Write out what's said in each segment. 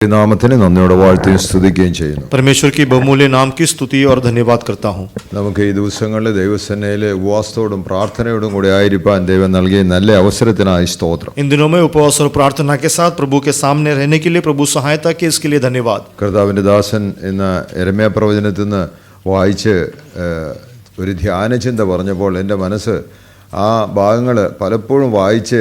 നാമത്തിന് നന്ദിയോടെ വാഴ്ത്തുകയും സ്തുതിക്കുകയും ചെയ്യുന്നു. परमेश्वर की बहुमूल्य नाम की स्तुति और धन्यवाद करता हूँ. നമുക്ക് ഈ ദിവസങ്ങളിൽ ദൈവസന്നയിൽ ഉപവാസത്തോടും പ്രാർത്ഥനയോടും കൂടി ആയിരിക്കാൻ ദൈവം നൽകിയ നല്ല അവസരത്തിനായി സ്തോത്രം. इन दिनों में उपवास और प्रार्थना के साथ प्रभु के सामने रहने के लिए, प्रभु सहायता के इसके लिए धन्यवाद. കർത്താവിൻ്റെ ദാസൻ ഇന്ന് യെരമ്യാ പ്രവചനത്തിൽ നിന്ന് വായിച്ച് ഒരു ധ്യാനചിന്ത പറഞ്ഞപ്പോൾ എൻ്റെ മനസ്സ് ആ ഭാഗങ്ങൾ പലപ്പോഴും വായിച്ച്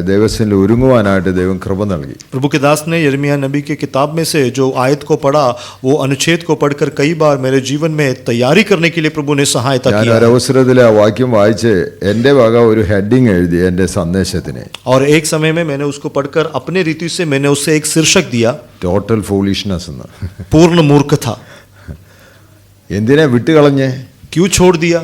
ദൈവസന്നിധിയിൽ ഒരുങ്ങുവാനായിട്ട് ദൈവം കൃപ നൽകി. प्रभु के दास ने यिर्मयाह नबी के किताब में से जो आयत को पढ़ा, वो अनुच्छेद को पढ़कर कई बार मेरे जीवन में तैयारी करने के लिए प्रभु ने सहायता की. ഞാൻ ഒരു അവസരത്തിൽ ആ വാക്യം വായിച്ച് എൻ്റെ വക ഒരു ഹെഡിങ് എഴുതി എൻ്റെ സന്ദേശത്തിന്. और एक समय में मैंने उसको पढ़कर अपने रीति से मैंने उससे एक शीर्षक दिया, ടോട്ടൽ ഫൂളിഷ്നെസ് എന്ന്. पूर्ण मूर्खता. എന്തിനാ വിട്ടുകളഞ്ഞേ? क्यों छोड़ दिया?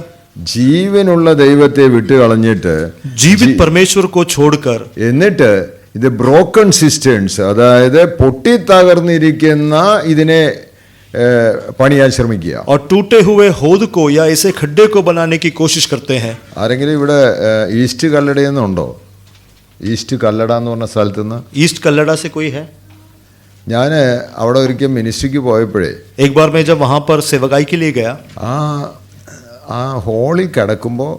ജീവനുള്ള ദൈവത്തെ വിട്ടുകളഞ്ഞിട്ട്, जीवित परमेश्वर को छोड़कर, എന്നിട്ട് ഇത് ബ്രോക്കൺ സിസ്റ്റേൺസ്, അതായത് പൊട്ടിത്തകർന്നിരിക്കുന്ന ഇതിനെ പണിയാൻ ശ്രമിക്കുക. और टूटे हुए होद को या ऐसे खड्डे को बनाने की कोशिश करते हैं. ആരെങ്കിലും ഇവിടെ ഈസ്റ്റ് കല്ലടയെന്നുണ്ടോ? ഈസ്റ്റ് കല്ലട എന്ന് പറഞ്ഞ സ്ഥലത്ത് നിന്ന് ईस्ट कल्लड़ा से कोई है? ഞാൻ അവിടെ ഒരിക്കൽ മിനിസ്ട്രിക്ക് പോയപ്പോഴേ एक बार मैं जब वहाँ पर सेवकाई के लिए गया, ആ ഹോളിൽ കിടക്കുമ്പോൾ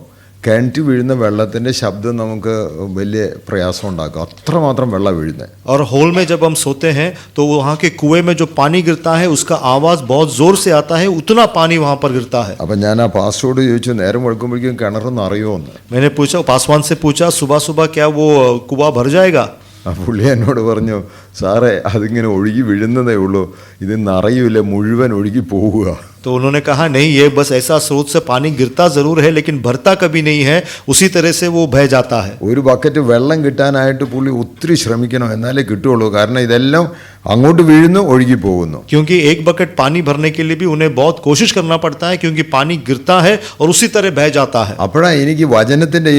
കിണറ്റ് വീഴുന്ന വെള്ളത്തിൻ്റെ ശബ്ദം നമുക്ക് വലിയ പ്രയാസം ഉണ്ടാക്കും. അത്രമാത്രം വെള്ളം വീഴുന്നത്. और हॉल में जब हम सोते हैं तो वहाँ के कुएं में जो पानी गिरता है उसका आवाज़ बहुत जोर से आता है, उतना पानी वहाँ पर गिरता है. അപ്പം ഞാൻ ആ പാസ്റ്ററോട് ചോദിച്ചു, നേരം വെളുക്കുമ്പോഴേക്കും കിണറൊന്നും അറിയുമോ എന്ന്. मैंने पूछा, पासवान से पूछा, सुबह सुबह क्या वो कुआं भर जाएगा? ആ പുള്ളി എന്നോട് പറഞ്ഞു, സാറേ അതിങ്ങനെ ഒഴുകി വീഴുന്നതേ ഉള്ളൂ, ഇത് നിറയില്ല, മുഴുവൻ ഒഴുകി പോവുക. तो उन्होंने कहा, नहीं, ये बस ऐसा स्रोत से पानी गिरता जरूर है लेकिन भरता कभी नहीं है, उसी तरह से वो बह जाता है. ഒരു ബക്കറ്റ് വെള്ളം കിട്ടാനായിട്ട് പുള്ളി ഒത്തിരി ശ്രമിക്കണം, എന്നാലേ കിട്ടുള്ളൂ. കാരണം ഇതെല്ലാം അങ്ങോട്ട് വീഴുന്നു, ഒഴുകി പോകുന്നു. क्योंकि एक बकेट पानी भरने के लिए भी उन्हें बहुत कोशिश करना पड़ता है, क्योंकि पानी गिरता है और उसी तरह बह जाता है. അപ്പോഴാണ് എനിക്ക് വചനത്തിന്റെ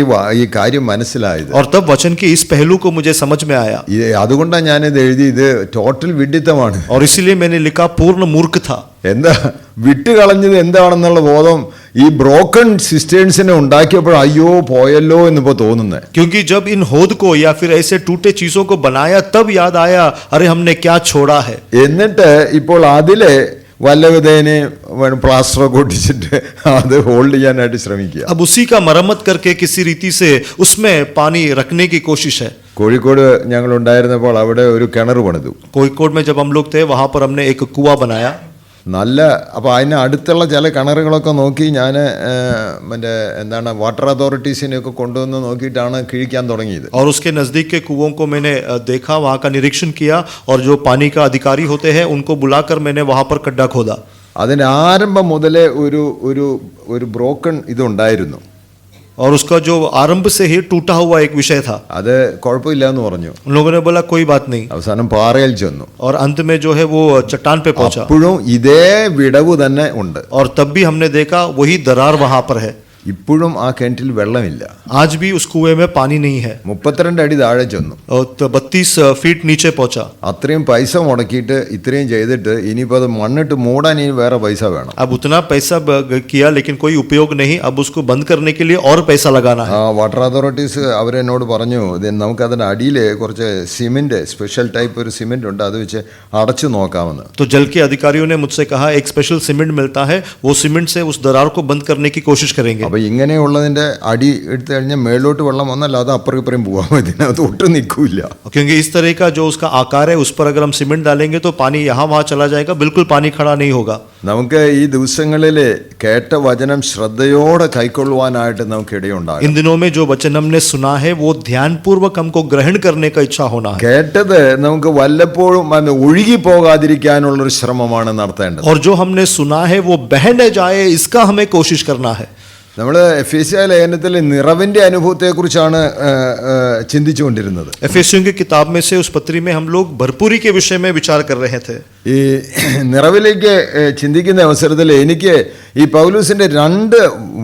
ഈ കാര്യം മനസ്സിലായത്. और तब वचन के इस पहलू को मुझे समझ में आया. അതുകൊണ്ടാണ് ഞാനിത് എഴുതി. ഇത് ടോട്ടൽ വിഡ്ഢിത്തമാണ്. और इसीलिए मैंने लिखा पूर्ण मूर्ख था. എന്താ വിട്ടുകളഞ്ഞത് എന്താണെന്നുള്ള ബോധം ഈ ബ്രോക്കൺ സിസ്റ്റേൺസിനെ ഉണ്ടാക്കിയപ്പോൾ അയ്യോ പോയല്ലോ എന്നിപ്പോ തോന്നുന്നത്. क्योंकि जब इन होद को या फिर ऐसे टूटे चीजों को बनाया तब याद आया, अरे हमने क्या छोड़ा है. എന്നിട്ട് ഇപ്പോൾ അതിലെ വല്ലവിധേനെ പ്ലാസ്റ്ററൊക്കെ ഒട്ടിച്ചിട്ട് അത് ഹോൾഡ് ചെയ്യാനായിട്ട് ശ്രമിക്കുക. अब उसी का मरम्मत करके किसी रीति से उसमें पानी रखने की कोशिश है. കോഴിക്കോട് ഞങ്ങൾ ഉണ്ടായിരുന്നപ്പോൾ അവിടെ ഒരു കിണർ പണിതു. कोഴിക്കോड में जब हम लोग थे वहां पर हमने एक कुआं बनाया. നല്ല അപ്പോൾ അതിന് അടുത്തുള്ള ചില കിണറുകളൊക്കെ നോക്കി ഞാൻ മറ്റേ എന്താണ് വാട്ടർ അതോറിറ്റീസിനെയൊക്കെ കൊണ്ടുവന്ന് നോക്കിയിട്ടാണ് കിഴിക്കാൻ തുടങ്ങിയത്. और उसके नज़दीक के कुओं को मैंने देखा, वहाँ का निरीक्षण किया और जो पानी का अधिकारी होते हैं उनको बुलाकर मैंने वहाँ पर खड्डा खोदा. അതിന് ആരംഭം മുതലേ ഒരു ബ്രോക്കൺ ഇതുണ്ടായിരുന്നു. और उसका जो आरंभ से ही टूटा हुआ एक विषय था. അത് കുഴപ്പമില്ല എന്ന് പറഞ്ഞു. उन लोगों ने बोला कोई बात नहीं. അവസാനം പാറയിൽ ചെന്നു. और अंत में जो है वो चट्टान पे पहुंचा. അപ്പോഴും ഇതേ വിടവ് തന്നെ ഉണ്ട്. और तब भी हमने देखा वही दरार वहां पर है. ഇപ്പോഴും ആ കിണറ്റിൽ വെള്ളമില്ല. आज भी उस कुएं में पानी नहीं है. 32 അടി താഴെ ചെന്നു. और 32 फीट नीचे पहुंचा. അത്രയും പൈസ മുടക്കിയിട്ട് ഇത്രയും ചെയ്തിട്ട് ഇനിയിപ്പോൾ അത് മണ്ണിട്ട് മൂടാൻ ഇനി വേറെ പൈസ വേണം. अब उतना पैसा किया लेकिन कोई उपयोग नहीं, अब उसको बंद करने के लिए और पैसा लगाना है. വാട്ടർ അതോറിറ്റീസ് അവരെന്നോട് പറഞ്ഞു, നമുക്കതിൻ്റെ അടിയിൽ കുറച്ച് സിമെന്റ്, സ്പെഷ്യൽ ടൈപ്പ് ഒരു സിമെന്റ് ഉണ്ട്, അത് വെച്ച് അടച്ചു നോക്കാമെന്ന്. तो जल के अधिकारियों ने मुझसे कहा एक स्पेशल सीमेंट मिलता है, वो सीमेंट से उस दरार को बंद करने की कोशिश करेंगे. അപ്പോൾ ഇങ്ങനെയുള്ളതിൻ്റെ അടി എടുത്തു കഴിഞ്ഞാൽ മേലോട്ട് വെള്ളം വന്നാൽ അത് അപ്പുറം ഇപ്പുറം പോകാൻ, ഇതിനകത്ത് ഒട്ടും നിൽക്കില്ല. क्योंकि इस तरह का जो उसका आकार है उस पर अगर हम सीमेंट डालेंगे तो पानी यहाँ वहाँ चला जाएगा, बिल्कुल पानी खड़ा नहीं होगा. നമുക്ക് ഈ ദിവസങ്ങളിൽ കേട്ട വചനം ശ്രദ്ധയോടെ കൈക്കൊള്ളുവാനായിട്ട് നമുക്ക് ഇടയുണ്ടാകും. इन दिनों में जो वचन हमने सुना है वो ध्यानपूर्वक हमको ग्रहण करने का इच्छा होना है. കേട്ടത് നമുക്ക് വല്ലപ്പോഴും ഒഴുകി പോകാതിരിക്കാനുള്ളൊരു ശ്രമമാണ് നടത്തേണ്ടത്. और जो हमने सुना है वो बह न जाए, इसका हमें कोशिश करना है. നമ്മൾ എഫേസ്യ ലേഖനത്തിൽ നിറവിന്റെ അനുഭവത്തെക്കുറിച്ചാണ് ചിന്തിച്ചുകൊണ്ടിരുന്നത്. एफेसियों की किताब में से उस पत्री में हम लोग भरपूरी के विषय में विचार कर रहे थे. ഈ നിറവിലേക്ക് ചിന്തിക്കുന്ന അവസരത്തിൽ എനിക്ക് ഈ പൗലോസിന്റെ രണ്ട്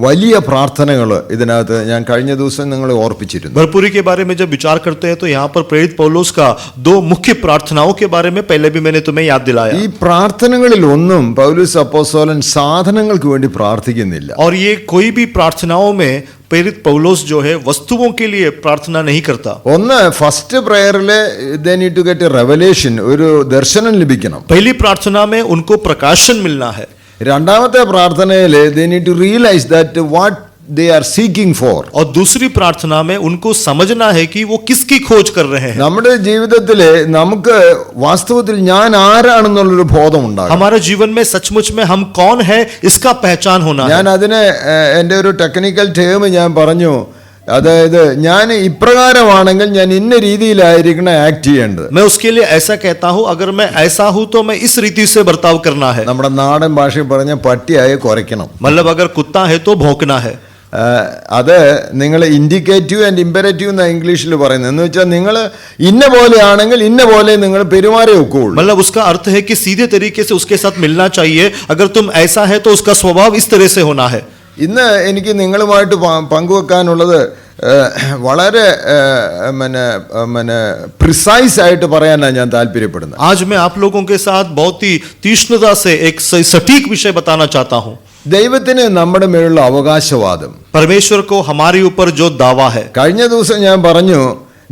വലിയ പ്രാർത്ഥനകൾ ഇതിനകത്ത് ഞാൻ കഴിഞ്ഞ ദിവസം നിങ്ങളെ ഓർപ്പിച്ചിരുന്നു. भरपूरी के बारे में जब विचार करते हैं तो यहाँ पर प्रेरित पौलुस का दो मुख्य प्रार्थनाओं के बारे में पहले भी मैंने तुम्हें याद दिलाया. ഈ പ്രാർത്ഥനകളിൽ ഒന്നും പൗലോസ് അപ്പോസ്തലൻ സാധനങ്ങൾക്ക് വേണ്ടി പ്രാർത്ഥിക്കുന്നില്ല. और ये कोई भी प्रार्थनाओं में प्रेरित पौलुस जो है वस्तुओं के लिए प्रार्थना नहीं करता। ഒന്ന് ഫസ്റ്റ് പ്രയറിൽ they need to get a revelation, ഒരു ദർശനം ലഭിക്കണം. पहली प्रार्थना में उनको प्रकाशन मिलना है। രണ്ടാമത്തെ പ്രാർത്ഥനയിൽ they need to realise that what they are seeking for. और दूसरी प्रार्थना में उनको समझना है कि वो किसकी खोज कर रहे हैं। നമ്മുടെ ജീവിതത്തിൽ നമുക്ക് വാസ്തവത്തിൽ ഞാൻ ആരാണെന്നുള്ളൊരു ബോധം ഉണ്ടാകും. हमारे जीवन में सचमुच में हम कौन है इसका पहचान होना है। ഞാൻ അതിനെ എൻ്റെ ഒരു ടെക്നിക്കൽ ടേം ഞാൻ പറഞ്ഞു, അതായത് ഞാൻ ഇപ്രകാരമാണെങ്കിൽ ഞാൻ ഇന്ന രീതിയിലായിരിക്കണം ആക്ട് ചെയ്യേണ്ടത്. मैं उसके लिए ऐसा कहता हूं, अगर मैं ऐसा हूं तो मैं इस रीति से बर्ताव करना है। നമ്മുടെ നാടൻ ഭാഷയിൽ പറഞ്ഞ പട്ടിയായി കുറയ്ക്കണം. मतलब अगर कुत्ता है तो भौंकना है। അത് നിങ്ങൾ ഇൻഡിക്കേറ്റീവ് ആൻഡ് ഇമ്പരേറ്റീവ് എന്നാണ് ഇംഗ്ലീഷിൽ പറയുന്നത്. എന്ന് വെച്ചാൽ നിങ്ങൾ ഇന്ന പോലെയാണെങ്കിൽ ഇന്ന പോലെ നിങ്ങൾ പെരുമാറി വെക്കുള്ളൂ. मतलब उसका अर्थ है कि सीधे तरीके से उसके साथ मिलना चाहिए। अगर तुम ऐसा है तो उसका स्वभाव इस तरह से होना है। ഇന്ന് എനിക്ക് നിങ്ങളുമായിട്ട് പങ്കുവെക്കാനുള്ളത് വളരെ പ്രിസൈസ് ആയിട്ട് പറയാനാണ് ഞാൻ താല്പര്യപ്പെടുന്നത്. आज मैं आप लोगों के साथ बहुत ही तीक्ष्णता से एक सटीक विषय बताना चाहता हूं। ദൈവത്തിന് നമ്മുടെ മേലുള്ള അവകാശവാദം, परमेश्वर को हमारे ऊपर जो दावा है। കഴിഞ്ഞ ദിവസം ഞാൻ പറഞ്ഞു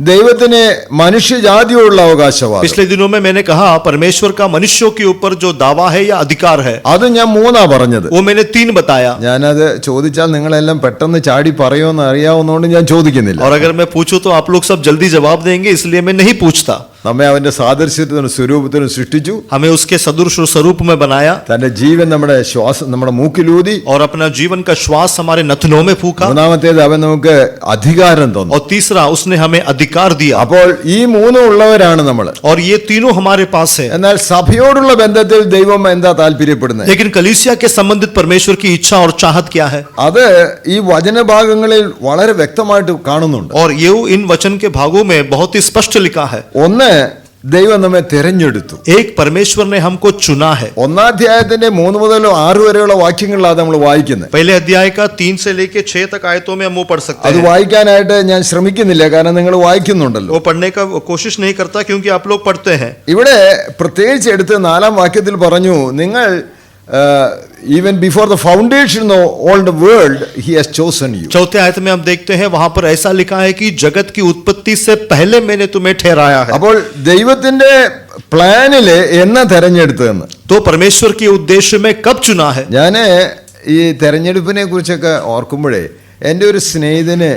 ദൈവത്തിന് മനുഷ്യജാതിയോടുള്ള അവകാശവാദം. पिछले दिनों में मैंने कहा परमेश्वर का मनुष्यों के ऊपर जो दावा है या अधिकार है। അത് ഞാൻ മൂന്നാ പറഞ്ഞത്. वो मैंने 3 बताया। ഞാനത് ചോദിച്ചാൽ നിങ്ങളെല്ലാം പെട്ടെന്ന് ചാടി പറയുമെന്ന് അറിയാവുന്നതുകൊണ്ട് ഞാൻ ചോദിക്കുന്നില്ല. और अगर मैं पूछूं तो आप लोग सब जल्दी जवाब देंगे, इसलिए मैं नहीं पूछता। നമ്മെ അവന്റെ സാദൃശ്യത്തിനും സ്വരൂപത്തിനും സൃഷ്ടിച്ചു. हमें उसके सदृश स्वरूप में बनाया। തന്റെ ജീവൻ നമ്മുടെ ശ്വാസം നമ്മുടെ മൂക്കിലൂതി. और अपना जीवन का श्वास हमारे नथनों में फूंका। മൂന്നാമത്തേത് അവൻ നമുക്ക് അധികാരം തന്നു. और तीसरा उसने हमें अधिकार दिया। അപ്പോൾ ഈ മൂന്നും ഉള്ളവരാണ് നമ്മൾ. और ये तीनों हमारे पास है। എന്നാൽ സഭയോടുള്ള ബന്ധത്തിൽ ദൈവം എന്താ താല്പര്യപ്പെടുന്നത്? लेकिन कलीसिया के संबंधित परमेश्वर की इच्छा और चाहत क्या है? അത് ഈ വചനഭാഗങ്ങളിൽ വളരെ വ്യക്തമായിട്ട് കാണുന്നുണ്ട്. और ये इन वचन के भागों में बहुत ही स्पष्ट लिखा है। ഒന്ന്, ദൈവം നമ്മെ തിരഞ്ഞെടുത്തു. एक, परमेश्वर ने हमको चुना है। ഒന്നാം അധ്യായത്തിന്റെ 3 മുതൽ 6 വരെയുള്ള വാക്യങ്ങളിലാണ് നമ്മൾ വായിക്കുന്നത്. पहले अध्याय का 3 से लेके 6 तक आयतों में हम वो पढ़ सकते അത് हैं। വായിക്കാനായിട്ട് ഞാൻ ശ്രമിക്കുന്നില്ല, കാരണം നിങ്ങൾ വായിക്കുന്നുണ്ടല്ലോ. वो पढ़ने का कोशिश नहीं करता क्योंकि आप लोग पढ़ते हैं। ഇവിടെ പ്രത്യേകിച്ച് എടുത്ത് 4-ാം വാക്യത്തിൽ പറഞ്ഞു, നിങ്ങൾ even before the foundation of all the world he has chosen you. चौथे आयत में हम देखते हैं, वहां पर ऐसा लिखा है कि जगत की उत्पत्ति से पहले मैंने तुम्हें ठहराया है। അപ്പോൾ ദൈവത്തിന്റെ പ്ലാനില് എന്നെ തെരഞ്ഞെടുത്തതെന്ന്, तो परमेश्वर के उद्देश्य में कब चुना है? ഞാൻ ഈ തെരഞ്ഞെടുപ്പിനെ കുറിച്ചൊക്കെ ഓർക്കുമ്പോഴേ എൻ്റെ ഒരു സ്നേഹിതന്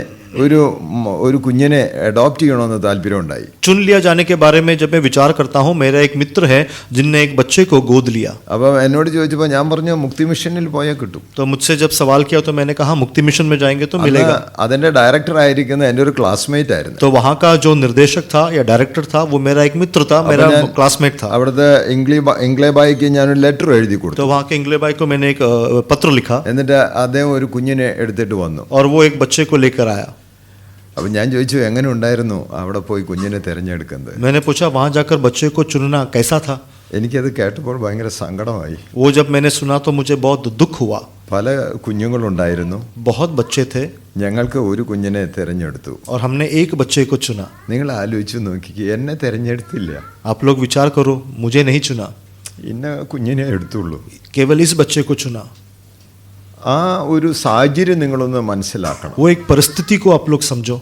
ഒരു കുഞ്ഞിനെ അഡോപ്റ്റ് ചെയ്യണമെന്ന് താല്പര്യമുണ്ടായി. चुन लिया जाने के बारे में जब मैं विचार करता हूँ, मेरा एक मित्र है जिनने एक बच्चे को गोद लिया। അപ്പം എന്നോട് ചോദിച്ചപ്പോൾ ഞാൻ പറഞ്ഞു മുക്തി മിഷനിൽ പോയാൽ കിട്ടും. तो मुझसे जब सवाल किया तो मैंने कहा मुक्ति मिशन में जाएंगे तो मिलेगा। അതിന്റെ ഡയറക്ടർ ആയിരിക്കുന്ന എൻ്റെ ഒരു ക്ലാസ്മേറ്റ് ആയിരുന്നു. तो वहाँ का जो निर्देशक था या डायरेक्टर था वो मेरा एक मित्र था, मेरा क्लासमेट था। അവിടുത്തെ ഇംഗ്ലേബായിക്ക് ഞാനൊരു ലെറ്റർ എഴുതി കൊടുത്തു. तो वहाँ के इंग्ले भाई को मैंने एक पत्र लिखा എന്നിട്ട് അദ്ദേഹം ഒരു കുഞ്ഞിനെ എടുത്തിട്ട് വന്നു. और वो एक बच्चे को लेकर आया। അപ്പം ഞാൻ ചോദിച്ചു എങ്ങനെ ഉണ്ടായിരുന്നു അവിടെ പോയി കുഞ്ഞിനെ തിരഞ്ഞെടുക്കുന്നത്. मैंने पूछा वहाँ जाकर बच्चे को चुनना कैसा था? എനിക്കത് കേട്ടപ്പോൾ ഭയങ്കര സങ്കടമായി. वो जब मैंने सुना तो मुझे बहुत दुख हुआ। പല കുഞ്ഞുങ്ങളുണ്ടായിരുന്നു. बहुत बच्चे थे ഞങ്ങൾക്ക് ഒരു കുഞ്ഞിനെ തിരഞ്ഞെടുത്തു. और हमने एक बच्चे को चुना। നിങ്ങൾ ആലോചിച്ച് നോക്കിക്കേ, എന്നെ തിരഞ്ഞെടുത്തില്ല. आप लोग विचार करो, मुझे नहीं चुना, ഇന്ന കുഞ്ഞിനെ എടുത്തുള്ളൂ. केवल इस बच्चे को चुना। ആ ഒരു സാഹചര്യം നിങ്ങളൊന്ന് മനസ്സിലാക്കണം. वो एक परिस्थिति को आप लोग समझो।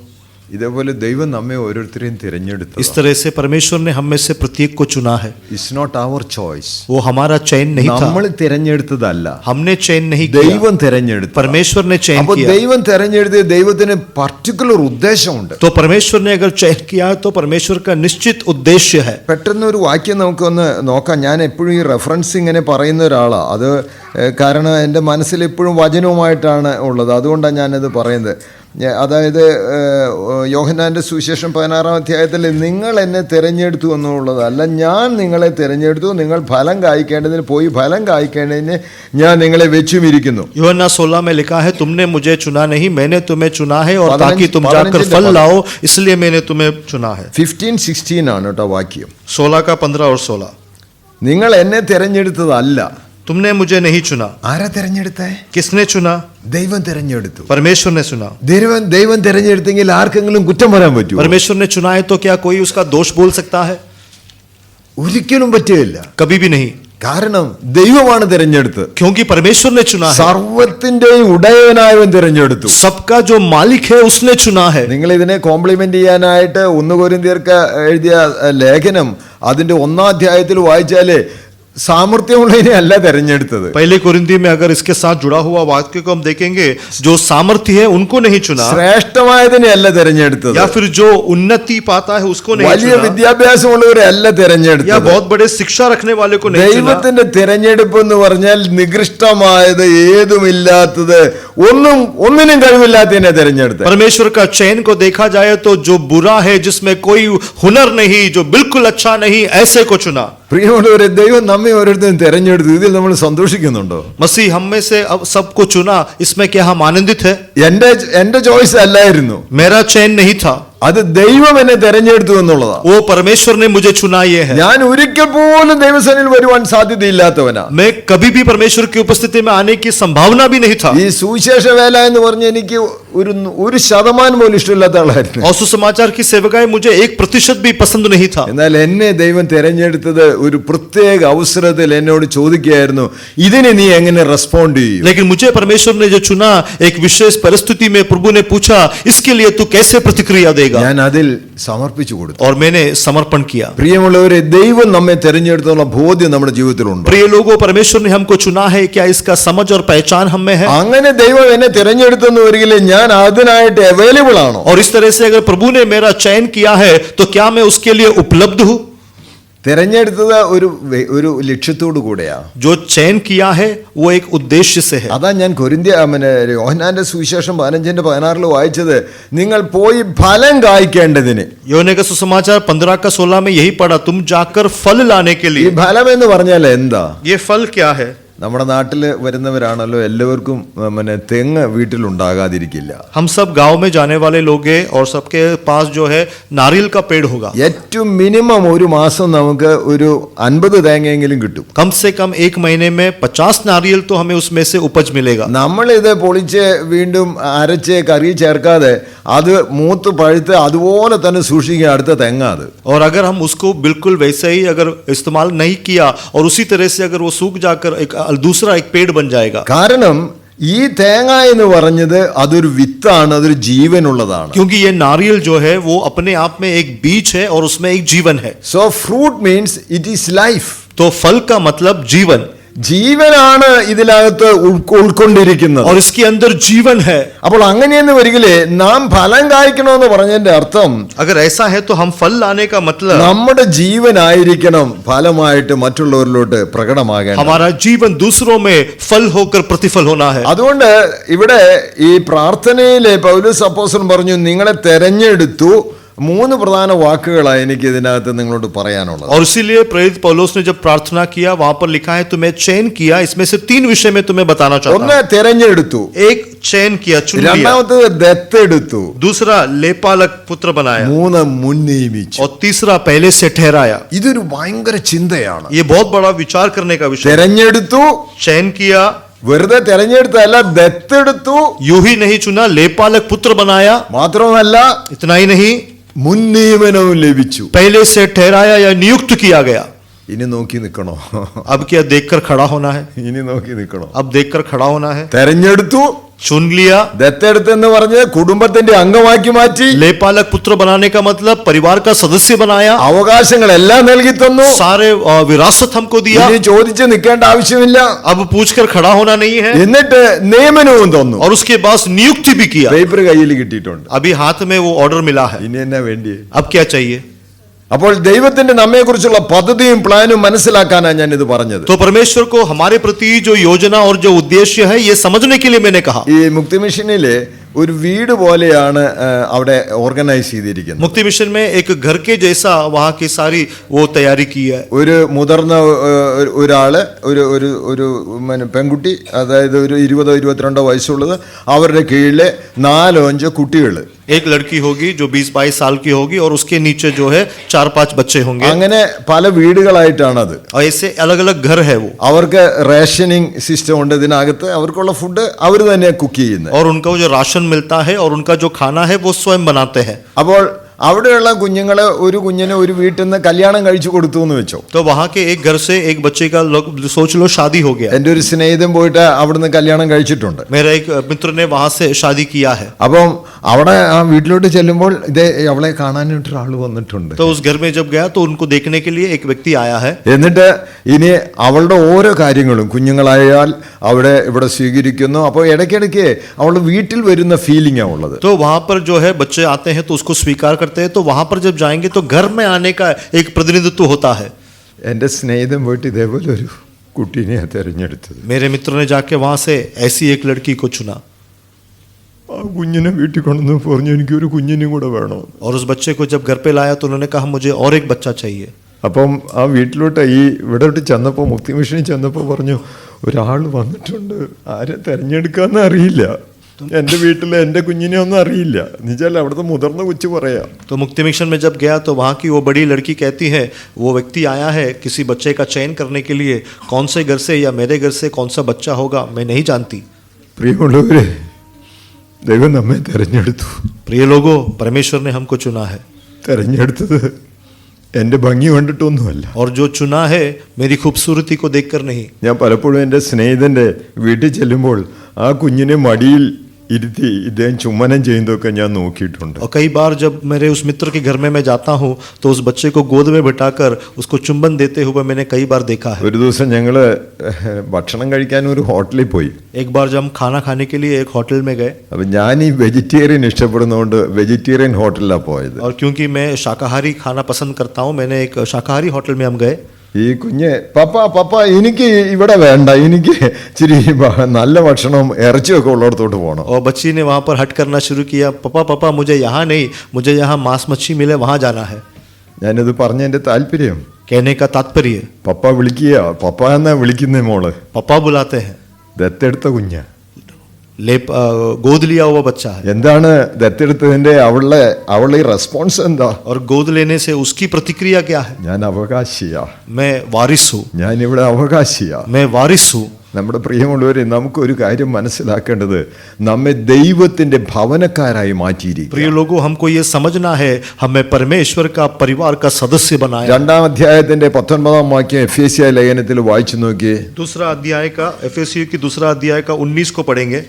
ഇതേപോലെ ദൈവം നമ്മെ ഓരോരുത്തരെയും തിരഞ്ഞെടുത്തു. इस तरह से परमेश्वर ने हम में से प्रत्येक को चुना है। It's not our choice. वो हमारा चयन नहीं था, നമ്മൾ തിരഞ്ഞെടുത്തതല്ല, हमने चयन नहीं ദൈവം किया, തിരഞ്ഞെടുത്തു. परमेश्वर ने चयन അപ്പോൾ किया। ദൈവം തിരഞ്ഞെടുത്ത് ദൈവത്തിന് പർട്ടിക്കുലർ ഉദ്ദേശമുണ്ട്. तो परमेश्वर ने अगर चयन किया तो परमेश्वर का निश्चित उद्देश्य है। പെട്ടെന്ന് ഒരു വാക്യം നമുക്കൊന്ന് നോക്കാം. ഞാൻ എപ്പോഴും ഈ റെഫറൻസ് ഇങ്ങനെ പറയുന്ന ഒരാളാണ്. അത് കാരണം എൻ്റെ മനസ്സിൽ എപ്പോഴും വചനവുമായിട്ടാണ് ഉള്ളത്, അതുകൊണ്ടാണ് ഞാനത് പറയുന്നത്. അതായത് യോഹന്നാന്റെ സുവിശേഷം 16-ാം അധ്യായത്തിൽ നിങ്ങൾ എന്നെ തിരഞ്ഞെടുത്തു എന്നുള്ളതല്ല, ഞാൻ നിങ്ങളെ തിരഞ്ഞെടുത്തു, നിങ്ങൾ ഫലം കായ്ക്കേണ്ടതിന് പോയി ഫലം കായ്ക്കേണ്ടതിന് ഞാൻ നിങ്ങളെ വെച്ചുമിരിക്കുന്നു. यूहन्ना 16 में लिखा है, तुमने मुझे चुना नहीं, मैंने तुम्हें चुना है, और ताकि तुम जाकर फल लाओ, इसलिए मैंने तुम्हें चुना है। 15-16 ആണ് കേട്ടോ വാക്യം. 16 का 15 और 16। നിങ്ങൾ എന്നെ തിരഞ്ഞെടുത്തതല്ല. तुमने मुझे नहीं चुना। ആരാ തിരഞ്ഞെടുത്തേ? किसने चुना? ദൈവം തിരഞ്ഞെടുത്തു. परमेश्वर ने चुना। ദൈവം തിരഞ്ഞെടുത്തെങ്കിൽ ആർക്കെങ്കിലും കുറ്റം പറയാൻ പറ്റുമോ? परमेश्वर ने चुना है तो क्या कोई उसका दोष बोल सकता है? ഒരിക്കലും പറ്റുകയില്ല. कभी भी नहीं। കാരണം ദൈവമാണ് തിരഞ്ഞെടുത്തത്. क्योंकि परमेश्वर ने चुना है. സർവ്വത്തിന്റെയും ഉടയവനായവൻ തിരഞ്ഞെടുത്തു. सबका जो मालिक है उसने चुना है. നിങ്ങൾ ഇതിനെ കോംപ്ലിമെന്റ് ചെയ്യാനായിട്ട് 1 കൊരിന്ത്യർക്ക് എഴുതിയ ലേഖനം അതിന്റെ 1-ാം അധ്യായത്തിൽ വായിച്ചാല് सामर्थ्यमुള്ളതിനെ അല്ല തിരഞ്ഞെടുത്തത്. पहले कोरिन्थी में अगर इसके साथ जुड़ा हुआ वाक्य को हम देखेंगे, जो सामर्थ्य है उनको नहीं चुना, ശ്രേഷ്ഠമായതിനെ അല്ല തിരഞ്ഞെടുത്തത്, या फिर जो उन्नति पाता है उसको नहीं വലിയ चुना, വിദ്യാഭ്യാസമുള്ളവരെ അല്ല या തിരഞ്ഞെടുത്തത്. बहुत बड़े शिक्षा रखने वाले को नहीं चुना. ദൈവത്തിന്റെ തിരഞ്ഞെടുപ്പ് എന്ന് പറഞ്ഞാൽ നികൃഷ്ടമായത്, ഏതുമില്ലാത്തത്, ഒന്നിനും കഴിവില്ലാത്തതിനെ തിരഞ്ഞെടുത്തത്. परमेश्वर का चयन को देखा जाए तो जो बुरा है, जिसमें कोई हुनर नहीं, जो बिल्कुल अच्छा नहीं, ऐसे को चुना. പ്രിയമുള്ളവരെ, ദൈവം നമ്മെ ഓരോരുത്തരും തിരഞ്ഞെടുത്തു. ഇതിൽ നമ്മൾ സന്തോഷിക്കുന്നുണ്ടോ? मसीह हम में से अब सबको चुना, इसमें क्या हम आनंदित है? എന്റെ ചോയ്സ് അല്ലായിരുന്നു, मेरा चयन नहीं था, അത് ദൈവം എന്നെ തെരഞ്ഞെടുത്തു എന്നുള്ളതാ. वो परमेश्वर ने मुझे चुना. ये है, ഞാൻ ഒരിക്കൽ പോലും ദൈവസന്നിധിയിൽ വരുവാൻ സാധ്യതയില്ലാത്തവനാ. मैं कभी भी परमेश्वर की उपस्थिति में आने की संभावना भी नहीं था. ഈ സുവിശേഷ വേല എന്ന് പറഞ്ഞ എനിക്ക് ഒരു ശതമാനം പോലും ഇഷ്ടമില്ലാത്ത ആളായിരുന്നു. और सुसमाचार की सेवकाई मुझे 1% भी पसंद नहीं था. എന്നാൽ എന്നെ ദൈവം തെരഞ്ഞെടുത്തത് ഒരു പ്രത്യേക അവസരത്തിൽ എന്നോട് ചോദിക്കുകയായിരുന്നു, ഇതിനെ നീ എങ്ങനെ റെസ്പോണ്ട് ചെയ്യും? लेकिन मुझे परमेश्वर ने जो चुना, एक विशेष परिस्थिति में प्रभु ने पूछा, इसके लिए तू कैसे प्रतिक्रिया देगा? ഞാൻ അതിൽ സമർപ്പിച്ചു കൊടുത്തു. और मैंने समर्पण किया. പ്രിയമുള്ളവരെ, ദൈവം നമ്മെ തെരഞ്ഞെടുത്തുള്ള ബോധ്യം നമ്മുടെ ജീവിതത്തിലുണ്ട്. प्रिय लोगों, परमेश्वर ने हमको चुना है, क्या इसका समझ और पहचान हम में है? അങ്ങനെ ദൈവം എന്നെ തെരഞ്ഞെടുത്തെന്ന് വരികിൽ ഞാൻ അതിനായിട്ട് അവൈലബിൾ ആണോ? और इस तरह से अगर प्रभु ने मेरा चयन किया है, तो क्या मैं उसके लिए उपलब्ध हूं? തെരഞ്ഞെടുത്തത് ഒരു ലക്ഷ്യത്തോടു കൂടെയാ. जो चयन किया है वो एक उद्देश्य से है. അതാ ഞാൻ യോഹന്നാന്റെ സുവിശേഷം 15:16 വായിച്ചത്, നിങ്ങൾ പോയി ഫലം കായ്ക്കേണ്ടതിന്. യോഹന്നാൻ का सुसमाचार 15:16 में यही पढ़ा, तुम जाकर फल लाने के ഈ लिए. ഫലം എന്ന് പറഞ്ഞാൽ എന്താ? ये फल क्या है? നമ്മുടെ നാട്ടിൽ വരുന്നവരാണല്ലോ, എല്ലാവർക്കും തെങ്ങ് വീട്ടിലുണ്ടാകാതിരിക്കില്ല. हम सब गांव में जाने वाले लोग हैं और सबके पास जो है नारियल का पेड़ होगा. ഏറ്റവും മിനിമം ഒരു മാസം നമുക്ക് ഒരു 50 തേങ്ങയെങ്കിലും കിട്ടും. कम से कम एक महीने में 50 नारियल तो हमें उसमें से उपज मिलेगा. നമ്മളിത് പൊളിച്ച് വീണ്ടും അരച്ച് കറി ചേർക്കാതെ അത് മൂത്ത് പഴുത്ത് അതുപോലെ തന്നെ സൂക്ഷിക്കുക, അടുത്ത തെങ്ങ അത്. और अगर हम उसको बिल्कुल वैसे ही अगर इस्तेमाल नहीं किया और उसी तरह से अगर वो सूख जाकर एक दूसरा एक पेड़ बन जाएगा. കാരണം ഈ തേങ്ങ എന്ന് പറഞ്ഞത് അതൊരു വിത്താണ്, അതൊരു ജീവനുള്ളതാണ്. क्योंकि ये नारियल जो है वो अपने आप में एक बीज है और उसमें एक जीवन है. So fruit means it is life. तो फल का मतलब जीवन, ജീവനാണ് ഇതിനകത്ത് ഉൾക്കൊണ്ടിരിക്കുന്നത്. और इसके अंदर जीवन है. അപ്പോൾ അങ്ങനെയെന്ന് വരികിലേ നാം ഫലം കായ്ക്കണമെന്ന് പറഞ്ഞതിന്റെ അർത്ഥം, अगर ऐसा है तो हम फल लाने का मतलब നമ്മുടെ ജീവനായിരിക്കണം ഫലമായിട്ട് മറ്റുള്ളവരിലോട്ട് പ്രകടമാകേണ്ടത്. हमारा जीवन दूसरों में फल होकर प्रतिफल होना है. അതുകൊണ്ട് ഇവിടെ ഈ പ്രാർത്ഥനയിലെ പൗലോസ് അപ്പോസ്തലൻ പറഞ്ഞു, നിങ്ങളെ തെരഞ്ഞെടുത്തു. 3 പ്രധാന വാക്കുകളാണ് എനിക്ക് ഇതിനകത്ത് നിങ്ങളോട് പറയാനുള്ളത്. और इसीलिए प्रेरित पौलुस ने जब प्रार्थना किया, वहां पर लिखा है तुम्हें चयन किया. इसमें से 3 विषय में तुम्हें बताना चाहता ഒന്ന് हूं. തെരഞ്ഞെടുത്തു, एक चयन किया, चुन लिया. രണ്ടാമത്തേത് ദത്തെടുത്തു, दूसरा लेपालक पुत्र बनाया. 3 മുൻനിയമിച്ചു. और तीसरा पहले से ठहराया. ഇതൊരു ഭയങ്കര ചിന്തയാണ്. ये बहुत बड़ा विचार करने का विषय. തെരഞ്ഞെടുത്തു, चयन किया, വെറുതെ തെരഞ്ഞെടുത്തല്ല, ദത്തെടുത്തു, यूं ही नहीं चुना, लेपालक पुत्र बनाया. മാത്രമല്ല इतना ही नहीं, മുൻനിയമനവും ലഭിച്ചു. पहले से ठहराया या नियुक्त किया गया. ഇനി നോക്കി നിൽക്കണോ? अब क्या देखकर खड़ा होना है? ഇനി നോക്കി നിൽക്കണോ? अब देखकर खड़ा होना है. തെരഞ്ഞെടുത്തു, चुन लिया. ദത്തെടുത്തെന്ന് പറഞ്ഞ് കുടുംബത്തിന്റെ അംഗമാക്കി മാറ്റി. लेपालक पुत्र बनाने का मतलब परिवार का सदस्य बनाया. അവകാശങ്ങളെല്ലാം നൽകി തന്നു. सारे विरासत हमको दिया. ഇനി ചോദിച്ച് നിൽക്കേണ്ട ആവശ്യമില്ല. अब पूछकर खड़ा होना नहीं है. എന്നിട്ട് നിയമനവും തന്നു. और उसके बाद नियुक्ति भी किया. പേപ്പർ കയ്യിൽ കിട്ടിയിട്ടുണ്ട്. अभी हाथ में वो ऑर्डर मिला है. ഇനി എന്നാ വേണ്ടി? अब क्या चाहिए? അപ്പോൾ ദൈവത്തിന്റെ നമ്മെക്കുറിച്ചുള്ള പദ്ധതിയും പ്ലാനും മനസ്സിലാക്കാനാണ് ഞാൻ ഇത് പറഞ്ഞത്. तो परमेश्वर को हमारे प्रति जो योजना और जो उद्देश्य है, ये समझने के लिए मैंने कहा. ഈ മുക്തി മിഷനിലെ ഒരു വീട് പോലെയാണ് അവിടെ ഓർഗനൈസ് ചെയ്തിരിക്കുന്നത്. मुक्ति मिशन में एक घर के जैसा वहां की सारी वो तैयारी की है. ഒരു മുതിർന്ന ഒരാള്, ഒരു പെൺകുട്ടി, അതായത് ഒരു 20-22 വയസ്സുള്ളത്, അവരുടെ കീഴിലെ 4-5 കുട്ടികൾ. एक लड़की होगी जो 20-22 साल की होगी और उसके नीचे जो है 4-5 बच्चे होंगे. അങ്ങനെ പല വീടുകളായിട്ടാണത്. और ऐसे अलग अलग घर है वो. അവർക്ക് റേഷനിങ് സിസ്റ്റം ഉണ്ട്. ഇതിനകത്ത് അവർക്കുള്ള ഫുഡ് അവർ തന്നെ കുക്ക് ചെയ്യുന്നത്. और उनको जो राशन मिलता है और उनका जो खाना है वो स्वयं बनाते हैं. അപ്പോൾ അവിടെയുള്ള കുഞ്ഞുങ്ങളെ ഒരു കുഞ്ഞിനെ ഒരു വീട്ടിൽ നിന്ന് കല്യാണം കഴിച്ചു കൊടുത്തു എന്ന് വെച്ചോ. तो वहां के एक घर से एक बच्चे का सोच लो शादी हो गया. എൻ്റെ ഒരു സ്നേഹിതൻ പോയിട്ട് അവിടുന്ന് കല്യാണം കഴിച്ചിട്ടുണ്ട്. मेरा एक मित्र ने वहां से शादी किया है. അപ്പം അവിടെ ആ വീട്ടിലോട്ട് ചെല്ലുമ്പോൾ ഇതേ അവളെ കാണാനായിട്ട് ഒരാൾ വന്നിട്ടുണ്ട്. तो उस घर में जब गया तो उनको देखने के लिए एक व्यक्ति आया है. എന്നിട്ട് ഇനി അവളുടെ ഓരോ കാര്യങ്ങളും കുഞ്ഞുങ്ങളായാൽ അവിടെ ഇവിടെ സ്വീകരിക്കുന്നു. അപ്പോൾ ഇടയ്ക്കിടയ്ക്ക് അവളുടെ വീട്ടിൽ വരുന്ന ഫീലിംഗാണ് ഉള്ളത്. तो वहां पर जो है बच्चे आते हैं तो उसको स्वीकार करते हैं. तो वहां पर जब जाएंगे तो घर में आने का एक प्रतिनिधित्व होता है. എൻ്റെ സ്നേഹിതൻ പോയിട്ട് ഇതേപോലെ ഒരു കുട്ടീനെ തിരഞ്ഞെടുത്തത്. मेरे मित्र ने जाके वहां से ऐसी एक लड़की को चुना ആ കുഞ്ഞിനെ വീട്ടിൽ കൊണ്ടുവന്ന് പറഞ്ഞു എനിക്കൊരു കുഞ്ഞിനെയും കൂടെ വേണം. और उस बच्चे को जब घर पे लाया तो उन्होंने कहा मुझे और एक बच्चा चाहिए. അപ്പം ആ വീട്ടിലോട്ട് ഈ ഇവിടോട്ട് ചെന്നപ്പോൾ മുക്തി മിഷനിൽ ചെന്നപ്പോൾ പറഞ്ഞു ഒരാൾ വന്നിട്ടുണ്ട്, ആരെ തിരഞ്ഞെടുക്കാന്ന് അറിയില്ല, എൻ്റെ വീട്ടിൽ എൻ്റെ കുഞ്ഞിനെ ഒന്നും അറിയില്ല. എന്നുവെച്ചാൽ അവിടുത്തെ മുതിർന്ന കൊച്ചു പറയാം. तो मुक्ति मिशन में जब गया तो वहाँ की वो बड़ी लड़की कहती है वो व्यक्ति आया है किसी बच्चे का चयन करने के लिए, कौन से घर से या मेरे घर से कौन सा बच्चा होगा मैं नहीं जानती. പ്രിയമുള്ളവരെ, ദൈവം നമ്മെ തിരഞ്ഞെടുത്തു. प्रिय लोगों, परमेश्वर ने हमको चुना है. തിരഞ്ഞെടുത്തത് എൻ്റെ ഭംഗി കണ്ടിട്ടൊന്നുമല്ല. और जो चुना है मेरी खूबसूरती को देखकर नहीं. ഞാൻ പലപ്പോഴും എൻ്റെ സ്നേഹിതൻ്റെ വീട്ടിൽ ചെല്ലുമ്പോൾ ആ കുഞ്ഞിനെ മടിയിൽ ഇരുത്തി ഇദ്ദേഹം ചുമ്മനം ചെയ്യുന്നതൊക്കെ ഞാൻ നോക്കിയിട്ടുണ്ട്. और कई बार जब मेरे उस मित्र के घर में मैं जाता हूँ तो उस बच्चे को गोद में बिठाकर उसको चुंबन देते हुए मैंने कई बार देखा है. ഒരു ദിവസം ഞങ്ങൾ ഭക്ഷണം കഴിക്കാൻ ഒരു ഹോട്ടലിൽ പോയി. एक बार जब हम खाना खाने के लिए एक होटल में गए അപ്പം ഞാൻ ഈ വെജിറ്റേറിയൻ ഇഷ്ടപ്പെടുന്നതുകൊണ്ട് വെജിറ്റേറിയൻ ഹോട്ടലിലാണ് പോയത്. और क्योंकि मैं शाकाहारी खाना पसंद करता हूँ मैंने एक शाकाहारी होटल में हम गए. ഈ കുഞ്ഞ് പപ്പ എനിക്ക് ഇവിടെ വേണ്ട, എനിക്ക് ഇച്ചിരി നല്ല ഭക്ഷണവും ഇറച്ചിയൊക്കെ ഉള്ളിടത്തോട്ട് പോകണം. और बच्ची ने वहाँ पर हट करना शुरू किया, पापा मुझे यहाँ नहीं, मुझे यहाँ मांस मच्छी मिले वहाँ जाना है. ഞാനിത് പറഞ്ഞതിൻ്റെ താല്പര്യം कहने का तात्पर्य പപ്പ വിളിക്കുക, പപ്പ എന്നാ വിളിക്കുന്നേ മോള്. पापा बुलाते हैं. ദത്തെടുത്ത കുഞ്ഞ്. गोद लिया हुआ बच्चा है. എന്താണ് ദത്തെടുത്തതിന്റെ അവളുടെ റെസ്പോൺസ് എന്താ? और गोद लेने से उसकी प्रतिक्रिया क्या है? ഞാൻ അവകാശിയാ, मैं वारिस हूँ, ഞാൻ ഇവിടെ അവകാശിയാ. मैं वारिस हूँ. നമ്മുടെ പ്രിയമുള്ളവരെ, നമുക്കൊരു കാര്യം മനസ്സിലാക്കേണ്ടത് നമ്മെ ദൈവത്തിന്റെ ഭവനക്കാരായി മാറ്റിയിരിക്കും. प्रिय लोगों, हमको ये समझना है हमें परमेश्वर का परिवार का सदस्य बनाया. 2-ാം അധ്യായത്തിന്റെ 19-ാം വാക്യം എഫേസ്യ ലേഖനത്തിൽ വായിച്ചു നോക്കിയേ. दूसरा अध्याय का एफेसियों की दूसरा अध्याय का 19 को पढ़ेंगे.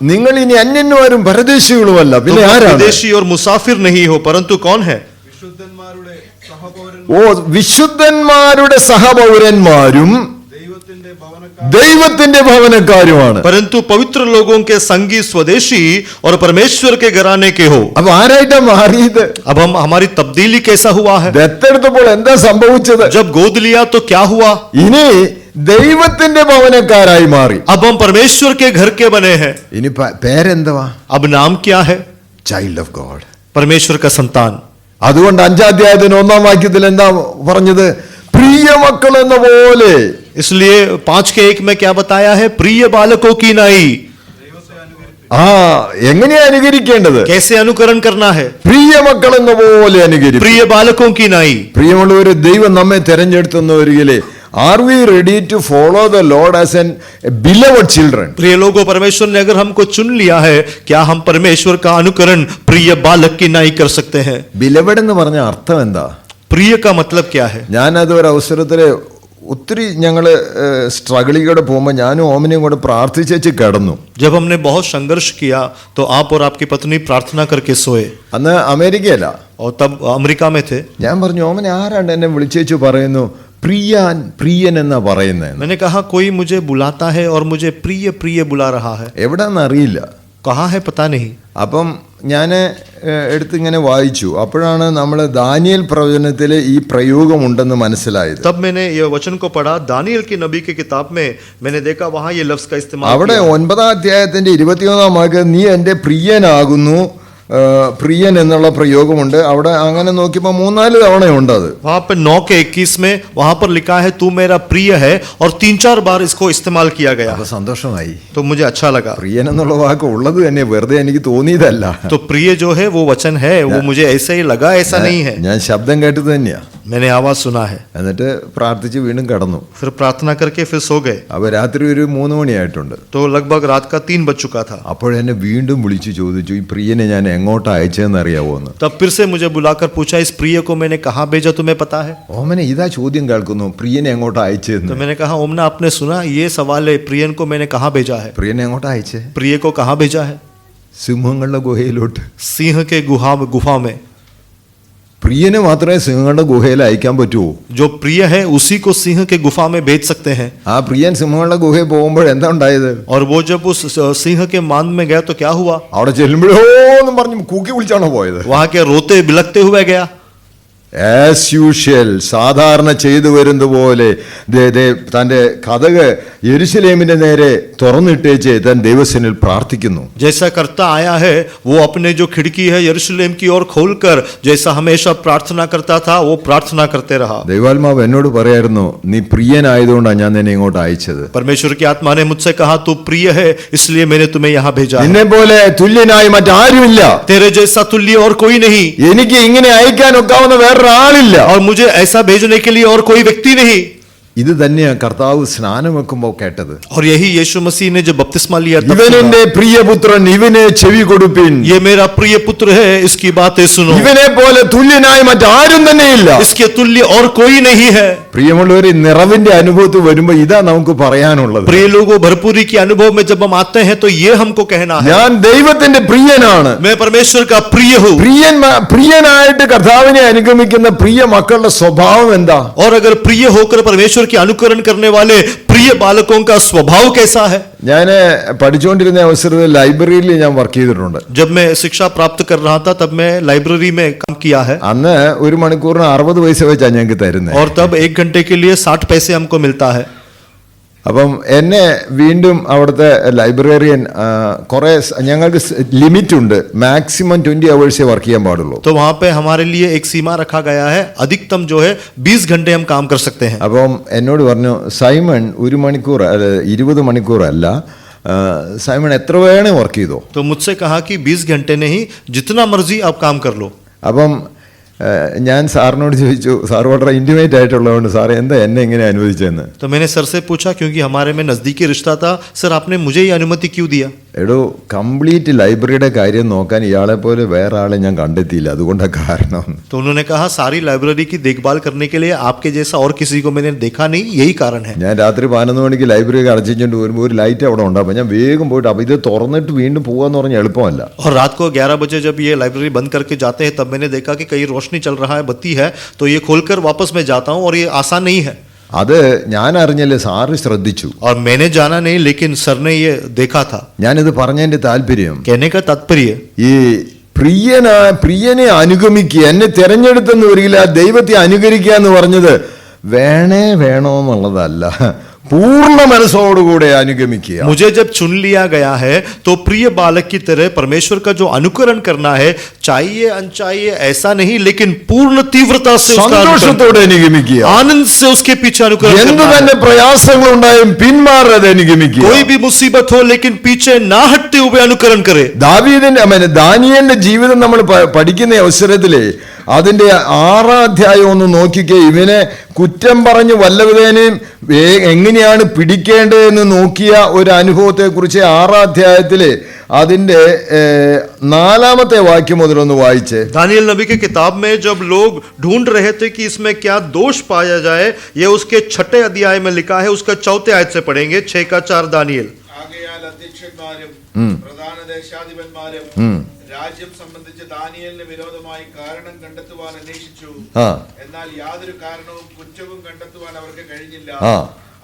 നിങ്ങൾ ഇനി അന്യന്മാരും പരദേശികളുമല്ല, പിന്നെ ആരാണ്? विदेशी और मुसाफिर नहीं हो, परंतु कौन है? വിശുദ്ധന്മാരുടെ സഹപൗരന്മാരും ദൈവത്തിന്റെ ഭവനക്കാരുമാണ്. परंतु पवित्र लोगों के संगी स्वदेशी और परमेश्वर के घराने के हो. അപ്പൊ ആരായിട്ടാ മാറിയത്? अब हम हमारी तब्दीली कैसा हुआ है? ദത്തെടുത്തപ്പോൾ എന്താ സംഭവിച്ചത്? जब गोद लिया तो क्या हुआ? ഇനി ദൈവത്തിന്റെ ഭവനക്കാരായി മാറി. अब हम परमेश्वर के घर के बने हैं. ഇനി പേരെന്തുവാ? अब नाम क्या है? ചൈൽഡ് ഓഫ് ഗോഡ്, परमेश्वर का संतान. അതുകൊണ്ട് 5-ാം അധ്യായത്തിന് 1-ാം വാക്യത്തിൽ എന്താ പറഞ്ഞത്? പ്രിയ മക്കൾ എന്ന പോലെ. इसलिए 5:1 में क्या बताया है? प्रिय बालकों की नाई. എങ്ങനെയാ അനുകരിക്കേണ്ടത്? कैसे अनुकरण करना है? പ്രിയ മക്കൾ എന്ന പോലെ അനുകരിക്കും. प्रिय बालकों की नाई. പ്രിയമുള്ളവര്, ദൈവം നമ്മെ തെരഞ്ഞെടുത്തുന്നവരിലെ Are we ready to follow the Lord as an beloved children? प्रिय लोगों, परमेश्वर ने अगर हमको चुन लिया है, क्या हम परमेश्वर का अनुकरण प्रिय बालक की नाई कर सकते हैं? Beloved എന്ന് പറഞ്ഞ അർത്ഥം എന്താ? प्रिय का मतलब क्या है? ഞാനത് ഒരു അവസരത്തില് ഒത്തിരി ഞങ്ങള് സ്ട്രഗിളിലൂടെ പോകുമ്പോൾ ഞാനും ഓമനയും കൂടെ പ്രാർത്ഥിച്ചു കിടന്നു. जब हमने बहुत संघर्ष किया तो आप और आपकी पत्नी प्रार्थना करके सोए. അന്ന് അമേരിക്കയല്ല, और तब अमेरिका में थे. ഞാൻ പറഞ്ഞു, ഓമന ആരാണ്ട് എന്നെ വിളിച്ചേച്ചു പറയുന്നു പ്രിയൻ എന്നാ പറയുന്നത്. मैंने कहा कोई मुझे बुलाता है और मुझे प्रिय प्रिय बुला रहा है. എവിടാന്ന് അറിയില്ല. कहाँ है पता नहीं. അപ്പം ഞാൻ എടുത്തിങ്ങനെ വായിച്ചു. അപ്പോഴാണ് നമ്മൾ ദാനിയേൽ പ്രവചനത്തിൽ ഈ പ്രയോഗമുണ്ടെന്ന് മനസ്സിലായത്. तब मैंने ये वचन को पढ़ा, दानियल की नबी की किताब में मैंने देखा वहाँ ये लफ्ज का इस्तेमाल അവിടെ 9-ാം അധ്യായത്തിന്റെ 21-ാം വാക്യം നീ എൻ്റെ പ്രിയനാകുന്നു, പ്രിയൻ എന്നുള്ള പ്രയോഗമുണ്ട്. അവിടെ അങ്ങനെ നോക്കിയപ്പോൾ 3-4 തവണയുണ്ട് അത്. वहाँ पर 9:21 में वहाँ पर लिखा है तू मेरा प्रिय है, और 3-4 बार इसको इस्तेमाल किया गया. അപ്പൊ സന്തോഷമായി. तो मुझे अच्छा लगा. പ്രിയൻ എന്നുള്ള വാക്ക് ഉള്ളത് തന്നെ വെറുതെ എനിക്ക് തോന്നിയതല്ല. तो प्रिय जो है वो वचन है, वो मुझे ऐसे ही लगा, ऐसा नहीं है. ഞാൻ ശബ്ദം കേട്ടത് തന്നെയാ. मैंने आवाज सुना है। എന്നിട്ട് പ്രാർത്ഥിച്ച് വീണ്ടും കടന്നു. फिर प्रार्थना करके फिर सो गए। അപ്പോൾ രാത്രി ഒരു 3 മണിയായിട്ടുണ്ട്. तो लगभग रात का 3 बज चुका था। അപ്പോഴെന്നെ വീണ്ടും വിളിച്ചു ചോദിച്ചു, ഈ പ്രിയനെ ഞാൻ എങ്ങോട്ട് അയച്ചതെന്ന് അറിയാവോ എന്ന്. तब फिर से मुझे बुलाकर पूछा, इस प्रिय को मैंने कहाँ भेजा तुम्हें पता है? ഓമനെ ഇതാ ചോദ്യം കേൾക്കുന്നു, പ്രിയനെ എങ്ങോട്ട് तो അയച്ചതെന്ന്. मैंने कहा, ओमना आपने सुना, ये सवाल है, प्रियन को मैंने कहाँ भेजा है? പ്രിയനെ എങ്ങോട്ട് അയച്ചേ? प्रिय को कहाँ भेजा है? സിംഹങ്ങളുടെ ഗുഹയിലോട്ട്. सिंह के गुफा में। പ്രിയനെ മാത്രമേ സിംഹങ്ങളുടെ ഗുഹയിൽ അയക്കാൻ പറ്റുമോ? जो प्रिय है उसी को सिंह के गुफा में भेज सकते हैं। ആ പ്രിയൻ സിംഹങ്ങളുടെ ഗുഹയിൽ പോകുമ്പോൾ എന്താ ഉണ്ടായത്? और वो जब उस सिंह के मान में गया तो क्या हुआ? അവിടെ ചെല്ലുമ്പോഴോ എന്നും പറഞ്ഞ് കൂക്കി വിളിച്ചാണോ പോയത്? वहां के रोते बिलखते हुए गया। ആസ് യൂഷ്വൽ, സാധാരണ ചെയ്തു വരുന്നത് പോലെ തന്റെ കതക് യെരുശലേമിന്റെ നേരെ തുറന്നിട്ടേച്ച് താൻ ദൈവസന്നിധിയിൽ പ്രാർത്ഥിക്കുന്നു. जैसा करता आया है, वो अपने जो खिड़की है यरूशलेम की ओर खोलकर जैसा हमेशा प्रार्थना करता था, वो प्रार्थना करते रहा। ദൈവാത്മാവ് എന്നോട് പറയായിരുന്നു, നീ പ്രിയനായതുകൊണ്ടാണ് ഞാൻ നിന്നെ ഇങ്ങോട്ട് അയച്ചത്. परमेश्वर की आत्मा ने मुझसे कहा, तू प्रिय है इसलिए मैंने तुम्हें यहाँ भेजा है। നിന്നെ പോലെ തുല്യനായി മറ്റാരുമില്ല. तेरे जैसा तुल्य और कोई नहीं, എനിക്ക് ഇങ്ങനെ അയക്കാൻ ഒക്കാവുന്ന വേറൊരാളില്ല. और मुझे ऐसा भेजने के लिए और कोई व्यक्ति नहीं। ഇത് തന്നെയാ കർത്താവ് സ്നാനം വെക്കുമ്പോൾ കേട്ടത്. और यही यीशु मसीह ने जब बपतिस्मा लिया तब ഇവൻ എന്റെ പ്രിയപുത്രൻ, ഇവനെ ചെവി കൊടുപ്പിൻ. ये मेरा प्रिय पुत्र है, इसकी बातें सुनो। ഇവനെ പോലെ തുല്യനായി മറ്റാരും തന്നെയില്ല. इसके तुल्य और कोई नहीं है। പ്രിയമുള്ളവർ, നിറവിന്റെ അനുഭവത്തിൽ വരുമ്പോ ഇതാ നമുക്ക് പറയാനുള്ളത്. प्रिय लोगों, भरपूरी के अनुभव में जब हम आते हैं तो ये हमको कहना है, ഞാൻ ദൈവത്തിന്റെ പ്രിയനാണ്. मैं परमेश्वर का प्रिय हूँ। പ്രിയനായിട്ട് കർത്താവിനെ അനുഗമിക്കുന്ന പ്രിയ മക്കളുടെ സ്വഭാവം എന്താ? और अगर प्रिय होकर परमेश्वर के अनुकरण करने वाले प्रिय बालकों का स्वभाव कैसा है? ഞാൻ പഠിച്ചുകൊണ്ടിരുന്ന അവസരത്തിൽ ലൈബ്രറിയിൽ ഞാൻ വർക്ക് ചെയ്തിട്ടുണ്ട്. जब मैं शिक्षा प्राप्त कर रहा था तब मैं लाइब्रेरी में काम किया है। അന്ന് ഒരു മണിക്കൂറിന് 60 പൈസ വെച്ചാണ് ഞങ്ങൾക്ക് തരുന്നത്. और तब 1 घंटे के लिए 60 पैसे हमको मिलता है। അപ്പം എന്നെ വീണ്ടും അവിടുത്തെ ലൈബ്രറിയൻ കുറെ, ഞങ്ങൾക്ക് ലിമിറ്റ് ഉണ്ട്, മാക്സിമം 20 അവേഴ്സേ വർക്ക് ചെയ്യാൻ പാടുള്ളൂ. तो वहां पे हमारे लिए एक सीमा रखा गया है, अधिकतम जो है 20 घंटे हम काम कर सकते हैं। അപ്പം എന്നോട് പറഞ്ഞു, സൈമൺ 1 മണിക്കൂർ 20 മണിക്കൂർ അല്ല, സൈമൺ എത്ര വേണേ വർക്ക് ചെയ്തോ. तो मुझसे कहा कि 20 घंटे नहीं, जितना मर्जी आप काम कर लो। അപ്പം ഞാൻ സാറിനോട് ചോദിച്ചു, സാർ വളരെ ഇന്റിമേറ്റ് ആയിട്ടുള്ളതുകൊണ്ട് സാർ എന്താ എന്നെ ഇങ്ങനെ അനുവദിച്ചതെന്ന്. तो मैंने सर से पूछा, क्योंकि हमारे में नजदीकी रिश्ता था, सर आपने मुझे ये अनुमति क्यों दिया? എടോ, കംപ്ലീറ്റ് ലൈബ്രറിയുടെ കാര്യം നോക്കാൻ ഇയാളെ പോലെ വേറെ ആളെ ഞാൻ കണ്ടെത്തിയില്ല, അതുകൊണ്ടാണ് കാരണം. तो उन्होंने कहा, सारी लाइब्रेरी की देखभाल करने के लिए आपके जैसा और किसी को मैंने देखा नहीं, यही कारण है। ഞാൻ രാത്രി 11 മണിക്ക് ലൈബ്രറി അടച്ചിട്ടുണ്ട് വരുമ്പോൾ ഒരു ലൈറ്റ് അവിടെ ഉണ്ട്. അപ്പം ഞാൻ വേഗം പോയിട്ട്, അപ്പം ഇത് തുറന്നിട്ട് വീണ്ടും പോകാന്ന് പറഞ്ഞാൽ എളുപ്പമല്ല. और रात को 11 बजे जब ये लाइब्रेरी बंद करके जाते हैं, तब मैंने देखा कि कहीं रोशनी चल रहा है, बत्ती है, तो ये खोलकर वापस मैं जाता हूँ, और ये आसान नहीं है। അത് ഞാൻ അറിഞ്ഞല്ലേ, സാറ് ശ്രദ്ധിച്ചു. और मैंने जाना नहीं, लेकिन सर ने ये देखा था। ഞാനിത് പറഞ്ഞതിന്റെ താല്പര്യം, कहने का तात्पर्य, ഈ പ്രിയനെ അനുഗമിക്കുക, എന്നെ തെരഞ്ഞെടുത്തെന്ന് വരില്ല, ദൈവത്തെ അനുകരിക്കുക എന്ന് പറഞ്ഞത് വേണോ എന്നുള്ളതല്ല, പൂർണ്ണ മനസ്സോടുകൂടെ അനുഗമിക്കുക. मुझे जब चुन लिया गया है तो प्रिय बालक की तरह परमेश्वर का जो अनुकरण करना है, चाहिए अनचाहिए ऐसा नहीं, लेकिन पूर्ण तीव्रता से उसका സന്തോഷത്തോടെ അനുഗമിക്കുക. आनंद से उसके पीछे अनुकरण എന്തു करना തന്നെ है। പ്രയാസങ്ങളുണ്ടായും പിന്മാറാതെ അനുഗമിക്കുക. कोई भी मुसीबत हो, लेकिन पीछे ना हटते हुए अनुकरण करे। ദാനിയേലിന്റെ ജീവിതം നമ്മൾ പഠിക്കുന്ന അവസരത്തില് അതിന്റെ 6-ാം അധ്യായം ഒന്ന് നോക്കിക്കേ. ഇവനെ കുറ്റം പറഞ്ഞ് വല്ലവിധേനയും എങ്ങനെയാണ് പിടിക്കേണ്ടതെന്ന് നോക്കിയ ഒരു അനുഭവത്തെ കുറിച്ച് 6-ാം അധ്യായത്തില് അതിന്റെ 4-ാമത്തെ വാക്യം മുതലൊന്ന് വായിച്ച്. दानियल नबी की किताब में जब लोग ढूंढ रहे थे कि इसमें क्या दोष पाया जाए, ये उसके 6ठे अध्याय में लिखा है, उसका 4थे आयत से पढ़ेंगे, 6 का 4 दानियल। ആകയാൽ അധ്യക്ഷന്മാരും പ്രധാന ദേശാധിപന്മാരും രാജ്യം സംബന്ധിച്ച് ദാനിയേലിന് വിരോധമായി കാരണം കണ്ടെത്തുവാൻ അന്വേഷിച്ചു. എന്നാൽ യാതൊരു കാരണവും കുറ്റവും കണ്ടെത്തുവാൻ അവർക്ക് കഴിഞ്ഞില്ല.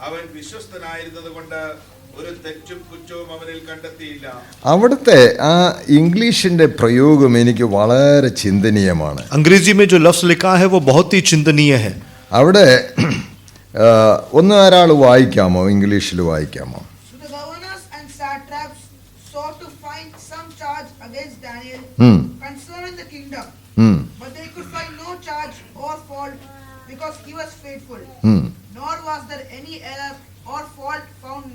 അവൻ വിശ്വസ്തനായിരുന്നത് കൊണ്ട് ഒരു തെറ്റും കുറ്റവും അവനിൽ കണ്ടെത്തിയില്ല. അവിടുത്തെ ആ ഇംഗ്ലീഷിന്റെ പ്രയോഗം എനിക്ക് വളരെ ചിന്തനീയമാണ്. अंग्रेजी में जो लफ्ज लिखा है वो बहुत ही चिंतनीय है। അവിടെ ഒന്ന് ഒരാൾ വായിക്കാമോ, ഇംഗ്ലീഷിൽ വായിക്കാമോ? So the governors and satraps sought to find some charge against Daniel concerning the kingdom, but they could find no charge or fault, because he was faithful, nor was there any error or fault found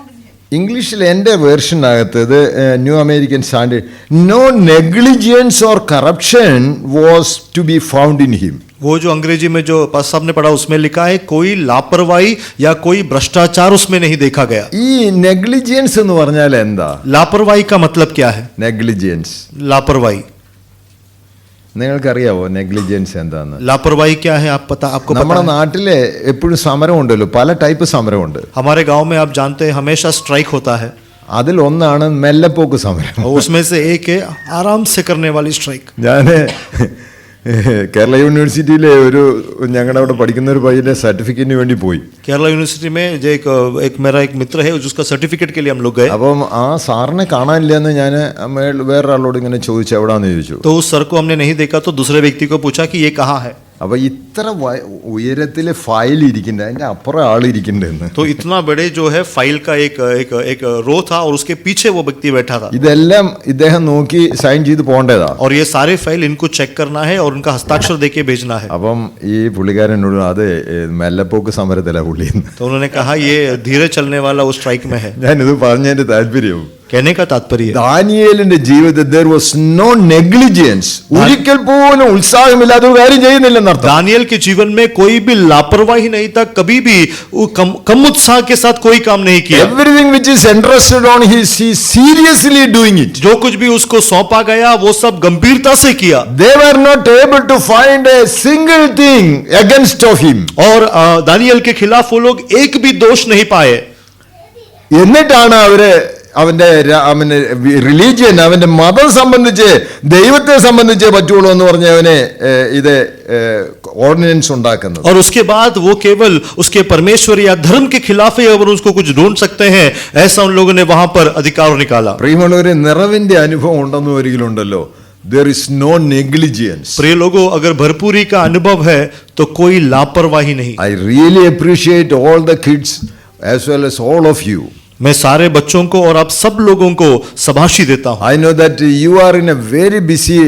in him. ഇംഗ്ലീഷിൽ എൻ്റെ വേർഷനകത്തത് New American Standard, no negligence or corruption was to be found in him. वो जो अंग्रेजी में जो पास साहब ने पढ़ा उसमें लिखा है कोई लापरवाही या कोई भ्रष्टाचार उसमें नहीं देखा गया। ഈ നെഗ്ലിജിയൻസ് എന്ന് പറഞ്ഞാൽ എന്താ? लापरवाही का मतलब क्या है? നെഗ്ലിജിയൻസ് लापरवाही നിങ്ങൾക്കറിയാവോ നെഗ്ലിജിയൻസ് എന്താന്ന്? लापरवाही क्या है आपको നമ്മുടെ पता है? നാട്ടിലെ എപ്പോഴും സമരമുണ്ടല്ലോ, പല ടൈപ്പ് സമരമുണ്ട്. हमारे गांव में आप जानते हैं हमेशा स्ट्राइक होता है അതിൽ ഒന്നാണ് മെല്ലപ്പോക്ക് സമരം. और उसमें से एक है आराम से करने वाली स्ट्राइक। ഞാൻ കേരള യൂണിവേഴ്സിറ്റിയിലെ ഞങ്ങളുടെ അവിടെ പഠിക്കുന്ന ഒരു പയ്യന്റെ സർട്ടിഫിക്കറ്റിന് വേണ്ടി പോയി. केरला यूनिवर्सिटी में जो एक मेरा एक मित्र है जिसका सर्टिफिकेट के लिए हम लोग गए। അപ്പം ആ സാറിനെ കാണാനില്ല എന്ന് ഞാൻ വേറൊരാളോട് ഇങ്ങനെ ചോദിച്ചു, എവിടാന്ന് ചോദിച്ചു. तो उस सर को हमने नहीं देखा तो दूसरे व्यक्ति को पूछा कि ये कहाँ है। അപ്പൊ ഇത്ര ഉയരത്തിലെ ഫയൽ ഇരിക്കണ്ട, അതിന്റെ അപ്പുറം ആൾ ഇരിക്കണ്ടെന്ന്. तो इतना बड़े जो है फाइल का एक रो था और उसके पीछे वो व्यक्ति बैठा था ഇതെല്ലാം ഇദ്ദേഹം നോക്കി സൈൻ ചെയ്ത് പോകേണ്ടതാ. और ये सारे फाइल इनको चेक करना है और उनका हस्ताक्षर देके भेजना है। അപ്പം ഈ പുള്ളിക്കാരനോട് അത് മെല്ലപ്പോക്ക് സമരത്തിലാ പുള്ളിന്ന്. तो उन्होंने कहा ये धीरे चलने वाला वो स्ट्राइक में है। ഞാനിത് പറഞ്ഞതിന്റെ താല്പര്യം कहने का तात्पर्य ദാനിയേലിന്റെ ജീവിതത്തിൽ there was no negligence, ഒരിക്കൽ പോലും ഉത്സാഹമില്ലാതെ ഒരു കാര്യം ചെയ്യുന്നില്ലെന്നർത്ഥം. दानियल के जीवन में कोई भी लापरवाही नहीं था, कभी भी वो कम उत्साह के साथ कोई काम नहीं किया। Everything which is interested on he seriously doing it. जो कुछ भी उसको सौंपा गया वो सब गंभीरता से किया। They were not able to find a single thing against of him. और दानियल के खिलाफ वो लोग एक भी दोष नहीं पाए। എന്നിട്ടാണ് അവന്റെ റിലീജിയൻ, അവന്റെ മതം സംബന്ധിച്ച് ദൈവത്തെ സംബന്ധിച്ച് പറ്റുള്ളൂ എന്ന് പറഞ്ഞ് അവനെ ഇത് ഓർഡിനൻസ് ഉണ്ടാക്കുന്നത്. और उसके बाद वो केवल उसके परमेश्वर या धर्म के खिलाफ ही अगर उसको कुछ ढूंढ सकते हैं ऐसा उन लोगों ने वहां पर अधिकार निकाला। പ്രിയമുള്ളവരെ, നിറവിന്റെ അനുഭവം ഉണ്ടെന്ന് ഒരിക്കലുണ്ടല്ലോ. There is no negligence. प्रिय लोगों, अगर भरपूरी का अनुभव है तो कोई लापरवाही नहीं। I really appreciate all the kids as well as all of you. मैं सारे बच्चों को और आप सब लोगों को शाबाशी देता हूं। I know that you are in a very busy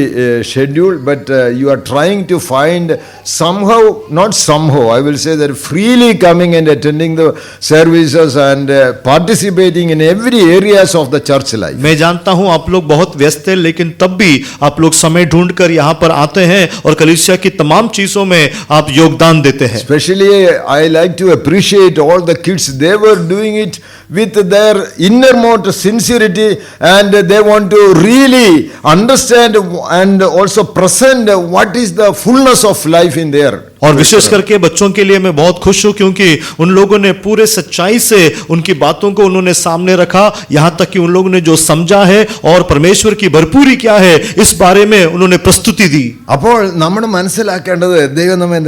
schedule, but you are trying to find somehow, not somehow, I will say that freely coming and attending the services and participating in every areas of the church life. मैं जानता हूं आप लोग बहुत व्यस्त हैं, लेकिन तब भी आप लोग समय ढूंढकर यहाँ पर आते हैं और कलीसिया की तमाम चीजों में आप योगदान देते हैं। Especially I like to appreciate all the kids. They were doing it with their innermost sincerity and they want to really understand and also present what is the fullness of life in their. और विशेष करके बच्चों के लिए मैं बहुत खुश हूं क्योंकि उन लोगों ने पूरे सच्चाई से उनकी बातों को उन्होंने सामने रखा, यहां तक कि उन लोगों ने जो समझा है और परमेश्वर की भरपूरी क्या है इस बारे में उन्होंने प्रस्तुति दी। അപ്പോൾ നമ്മൾ മനസ്സിലാക്കേണ്ടത് ദൈവം നമ്മെ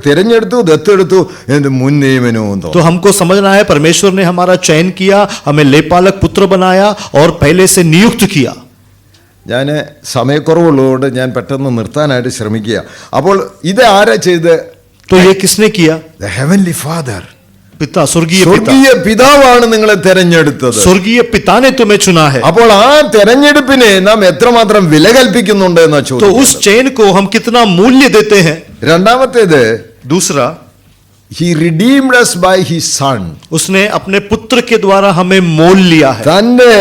തിരഞ്ഞെടുത്തു ദത്തെടുത്തു എന്ന് മുൻ നിയമനവും. तो हमको समझना है परमेश्वर ने हमारा चयन किया, हमें लेपालक पुत्र बनाया और पहले से नियुक्त किया। ഞാൻ സമയക്കുറവുള്ളതുകൊണ്ട് ഞാൻ പെട്ടെന്ന് നിർത്താനായിട്ട് ശ്രമിക്കുക. അപ്പോൾ ഇത് ആരാ ചെയ്ത്? तो ये किसने किया? The heavenly Father. पिता, स्वर्गीय पिता। സ്വർഗീയ പിതാവാണ് നിങ്ങളെ തെരഞ്ഞെടുത്തത്. स्वर्गीय पिता ने तुम्हें चुना है। അപ്പോൾ ആ തെരഞ്ഞെടുപ്പിനെ നാം എത്രമാത്രം വില കൽപ്പിക്കുന്നുണ്ട് എന്ന तो ചോദ്യം. उस चयन को हम कितना मूल्य देते हैं। രണ്ടാമത്തേത്, दूसरा, he redeemed us by his son. उसने अपने पुत्र के द्वारा हमें मोल लिया है। തന്റെ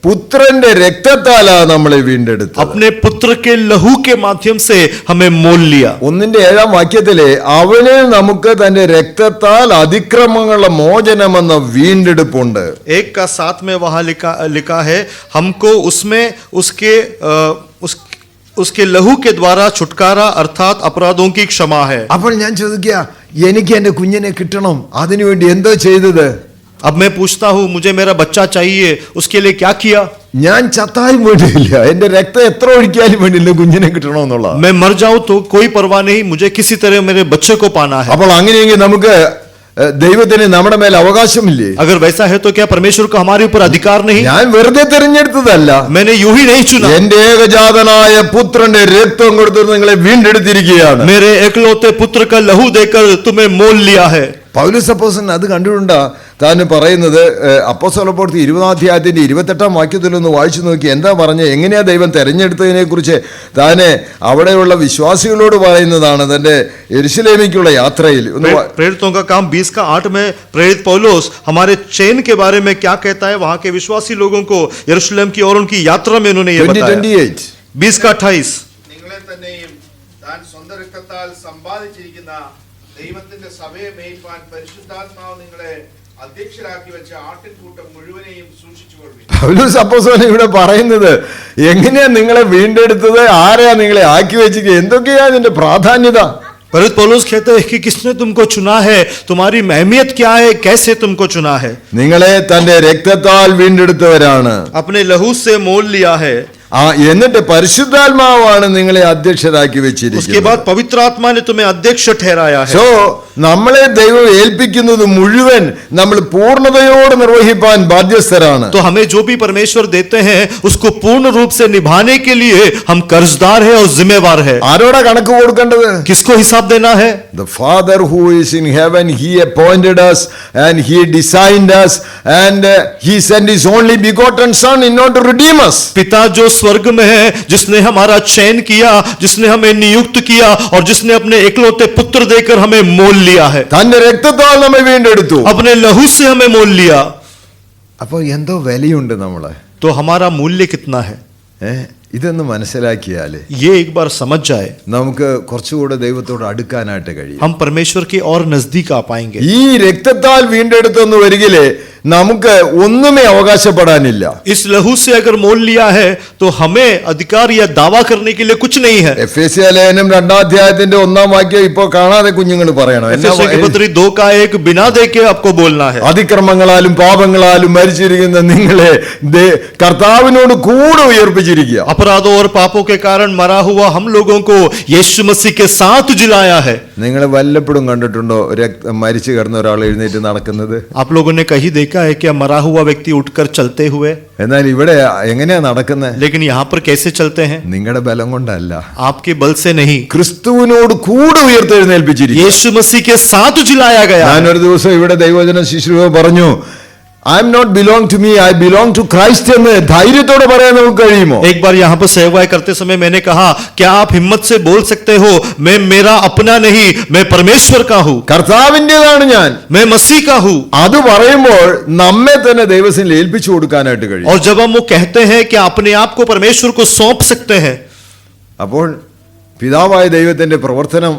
പുത്രന്റെ രക്തത്താലാ നമ്മളെ വീണ്ടെടുത്തത്. अपने पुत्र के लहू के माध्यम से हमें मोल लिया। 1:7 അവനെ നമുക്ക് തന്റെ രക്തത്താൽ അതിക്രമങ്ങളുടെ മോചനമെന്ന വീണ്ടെടുപ്പുണ്ട്. 1:7 में वहां लिखा है हमको उसमें उसके लहू के द्वारा छुटकारा अर्थात अपराधों की क्षमा है। അപ്പോൾ ഞാൻ ചോദിക്കുക, എനിക്ക് എന്റെ കുഞ്ഞിനെ കിട്ടണം, അതിനുവേണ്ടി എന്തോ ചെയ്തത്? अब मैं पूछता हूं मुझे मेरा बच्चा चाहिए, उसके लिए क्या किया? ഞാൻ ചത്താലും വേണ്ടിയില്ല, എന്റെ രക്തം എത്ര ഒഴിക്കാനും വേണ്ടിയില്ല കുഞ്ഞിനെ കിട്ടണമെന്നുള്ള. मैं मर जाऊं तो कोई परवाह नहीं, मुझे किसी तरह मेरे बच्चे को पाना है। അപ്പോൾ അങ്ങനെയെങ്കിൽ നമുക്ക് ദൈവത്തിന് നമ്മുടെ മേൽ അവകാശമില്ലേ? अगर वैसा है तो क्या परमेश्वर को हमारे ऊपर अधिकार नहीं? ഞാൻ വെറുതെ തിരഞ്ഞെടുത്തതല്ല, मैंने यूं ही नहीं चुना। എന്റെ ഏകജാതനായ പുത്രന്റെ രക്തം കൊടുത്ത് നിങ്ങളെ വീണ്ടെടുത്തിരിക്കുകയാണ്. मेरे एकलौते पुत्र का लहू देकर तुम्हें मोल लिया है। പൗലോസ് അപ്പോസ്തലൻ അത് കണ്ടുകൊണ്ടാ താൻ പറയുന്നത്. അപ്പോസ്തല പ്രവൃത്തി 20:28 ഒന്ന് വായിച്ചു നോക്കി. എന്താ പറഞ്ഞ, എങ്ങനെയാ ദൈവം തെരഞ്ഞെടുത്തതിനെ കുറിച്ച് താന് അവിടെയുള്ള വിശ്വാസികളോട് പറയുന്നതാണ് തന്റെ യെരുശലേമിലേക്കുള്ള യാത്രയിൽ. प्रेरितों का काम 20:8 में प्रेरित पौलुस हमारे चयन के बारे में क्या कहता है, वहां के विश्वासी लोगों को यरूशलेम की और उनकी यात्रा में उन्होंने ये बताया। 20:28 20:28 നിങ്ങളെ തന്നെയും താൻ സ്വന്തം രക്തത്താൽ സമ്പാദിച്ചിരിക്കുന്ന ദൈവത്തിന്റെ സഭയെ മേയ്പാൻ പരിശുദ്ധാത്മാവ് നിങ്ങളെ അധ്യക്ഷരാക്കി വെച്ച ആട്ടിൻകൂട്ടം മുഴുവനെയും സൂക്ഷിച്ചുകൊള്ളുവിൻ. പൗലോസ് അപ്പോസ്തലൻ ഇവിടെ പറയുന്നത് എങ്ങനെയാ നിങ്ങളെ വീണ്ടെടുത്തത്, ആരെയാ നിങ്ങളെ ആക്കി വെച്ചിരിക്കുക, എന്തൊക്കെയാ ഇതിന്റെ പ്രാധാന്യത? भरत पौलुस कहते हैं कि किसने तुमको चुना है, तुम्हारी अहमियत क्या है, कैसे तुमको चुना है. നിങ്ങളെ തന്റെ രക്തത്താൽ വീണ്ടെടുത്തവരാണ്. अपने लहू से मोल लिया है. എന്നിട്ട് പരിശുദ്ധാത്മാവാണ് നിങ്ങളെ അധ്യക്ഷരാക്കി उसके വെച്ചിരിക്കുന്നത്. बाद पवित्र आत्मा ने तुम्हें अध्यक्ष ठहराया है. സോ നമ്മളെ ദൈവം ഏൽപ്പിക്കുന്നത് മുഴുവൻ നമ്മൾ പൂർണ്ണതയോടെ നിർവഹിപ്പാൻ ബാധ്യസ്ഥരാണ്. तो हमें जो भी परमेश्वर देते हैं उसको पूर्ण रूप से निभाने के लिए हम कर्जदार है और जिम्मेवार है. ആരോടാ കണക്ക് കൊടുക്കേണ്ടത്? किसको हिसाब देना है? The Father who is in heaven, He appointed us and He designed us and He sent His only begotten Son in order to redeem us. पिता जो स्वर्ग में है, जिसने हमारा चयन किया, जिसने हमें नियुक्त किया और जिसने अपने एकलौते पुत्र देकर हमें मोल लिया है, തന്റെ രക്തത്താൽ നമ്മെ വീണ്ടെടുത്തു. अपने लहू से हमें मोल लिया. അപ്പോൾ എന്തോ വിലയുണ്ട് നമ്മളെ. तो हमारा मूल्य कितना है, ഇതൊന്ന് മനസ്സിലാക്കിയാൽ ये एक बार समझ जाए, നമുക്ക് കുറച്ചുകൂടെ ദൈവത്തോട് അടുക്കാനായിട്ട് കഴിയും. हम परमेश्वर के और नजदीक आ पाएंगे. ഈ രക്തത്താൽ വീണ്ടെടുത്തെന്ന് വരികില് നമുക്ക് ഒന്നുമേ അവകാശപ്പെടാനില്ല. इस लहू से अगर मोल लिया है तो हमें अधिकार या दावा करने के लिए कुछ नहीं है. എഫേസ്യ ലേഖനം 2-ാം അധ്യായത്തിന്റെ 1-ാം വാക്യം ഇപ്പോ കാണാതെ കുഞ്ഞുങ്ങൾ പറയണം. एफेसियों की पत्री 2 का 1 बिना देखे आपको बोलना है. അതിക്രമങ്ങളാലും പാപങ്ങളാലും മരിച്ചിരിക്കുന്ന നിങ്ങളെ കർത്താവിനോട് കൂടെ ഉയർപ്പിച്ചിരിക്കുക. अपराधों और पापों के कारण मरा हुआ हम लोगों को यीशु मसीह के साथ जिलाया है. നിങ്ങൾ വല്ലപ്പോഴും കണ്ടിട്ടുണ്ടോ മരിച്ചു കിടന്ന ഒരാൾ എഴുന്നേറ്റ് നടക്കുന്നത്? आप लोगों ने कहीं देखा है क्या मरा हुआ व्यक्ति उठकर चलते हुए? എന്നാൽ ഇവിടെ എങ്ങനെയാ നടക്കുന്നത്? लेकिन यहाँ पर कैसे चलते हैं? നിങ്ങളുടെ ബലം കൊണ്ടല്ല, आपके बल से नहीं, ക്രിസ്തുവിനോട് കൂടെ ഉയർത്തെഴുന്നേൽപ്പിച്ചിരിക്കുക. यीशु मसीह के साथ जिलाया गया. ഞാനൊരു ദിവസം ഇവിടെ ദൈവവചന ശുശ്രൂഷ പറഞ്ഞു, I am not belong to me, I belong to Christ എന്ന് ധൈര്യത്തോടെ പറയാൻ നമുക്ക് കഴിയുമോ? एक बार यहाँ पर सेवा करते समय मैंने कहा, क्या आप हिम्मत से बोल सकते हो, मैं मेरा अपना नहीं, मैं परमेश्वर का हूँ, കർത്താവിൻ്റെതാണ് ഞാൻ, मैं मसीह का हूँ. അത് പറയുമ്പോൾ നമ്മെ തന്നെ ദൈവത്തിൽ ഏൽപ്പിച്ചു കൊടുക്കാനായിട്ട് കഴിയും. और जब हम वो कहते हैं कि अपने आप को परमेश्वर को सौंप सकते हैं, അപ്പോൾ പിതാവായ ദൈവത്തിന്റെ പ്രവർത്തനം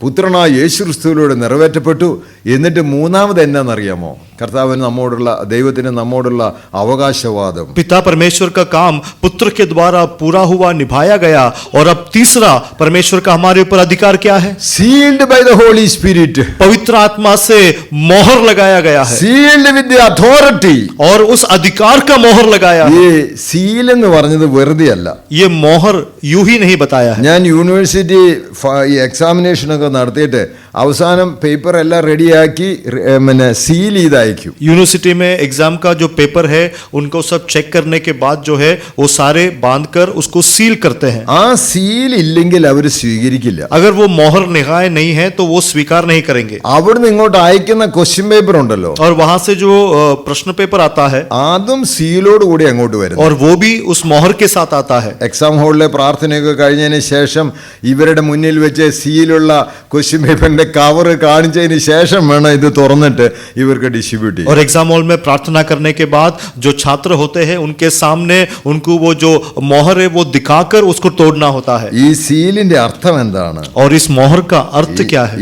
പുത്രനായ യേശു ക്രിസ്തുവിലൂടെ നിറവേറ്റപ്പെട്ടു. എന്നിട്ട് മൂന്നാമത് എന്നാണെന്നറിയാമോ? കർത്താവിന് നമ്മോടുള്ള, ദൈവത്തിന് നമ്മോടുള്ള അവകാശവാദം. पिता परमेश्वर का काम पुत्र के द्वारा पूरा हुआ, निभाया गया. और अब तीसरा परमेश्वर का हमारे ऊपर अधिकार क्या है? Sealed by the Holy Spirit, पवित्र आत्मा से मोहर लगाया गया है. Sealed with the authority. और उस अधिकार का मोहर लगाया ഈ है. സീൽ എന്ന് പറഞ്ഞത് വെറുതെ അല്ല. ये मोहर यूं ही नहीं बताया है. ഞാൻ യൂണിവേഴ്സിറ്റി ഈ എക്സാമിനേഷനൊക്കെ നടത്തിയിട്ട് അവസാനം പേപ്പർ എല്ലാം റെഡിയാക്കി പിന്നെ സീൽ ചെയ്ത് അയക്കും. यूनिवर्सिटी में एग्जाम का जो पेपर है उनको सब चेक करने के बाद जो है वो सारे बांधकर उसको सील करते हैं. ആ സീൽ ഇല്ലെങ്കിൽ അവർ സ്വീകരിക്കില്ല. अगर वो मोहर निगाह नहीं है तो वो स्वीकार नहीं करेंगे. അവിടുന്ന് ഇങ്ങോട്ട് അയക്കുന്ന ക്വസ്റ്റ്യൻ പേപ്പർ ഉണ്ടല്ലോ, और वहां से जो प्रश्न पेपर आता है അതും സീലോട് കൂടി അങ്ങോട്ട് വരും. और वो भी उस मोहर के साथ आता है. എക്സാം ഹാളിലെ പ്രാർത്ഥനയൊക്കെ കഴിഞ്ഞതിന് ശേഷം ഇവരുടെ മുന്നിൽ വെച്ച് സീലുള്ള ക്വസ്റ്റ്യൻ പേപ്പറിന്റെ കവർ കാണിച്ചതിന് ശേഷം വേണം ഇത് തുറന്നിട്ട് ഇവർക്ക് ഡിസ്ട്രിബ്യൂട്ട് ചെയ്യാൻ. और एग्जाम हॉल में प्रार्थना करने के बाद जो छात्र होते हैं उनके सामने उनको वो जो मोहर है वो दिखाकर उसको तोड़ना होता है. ഈ സീലിന്റെ അർത്ഥം എന്താണ്? और इस मोहर का अर्थ क्या है?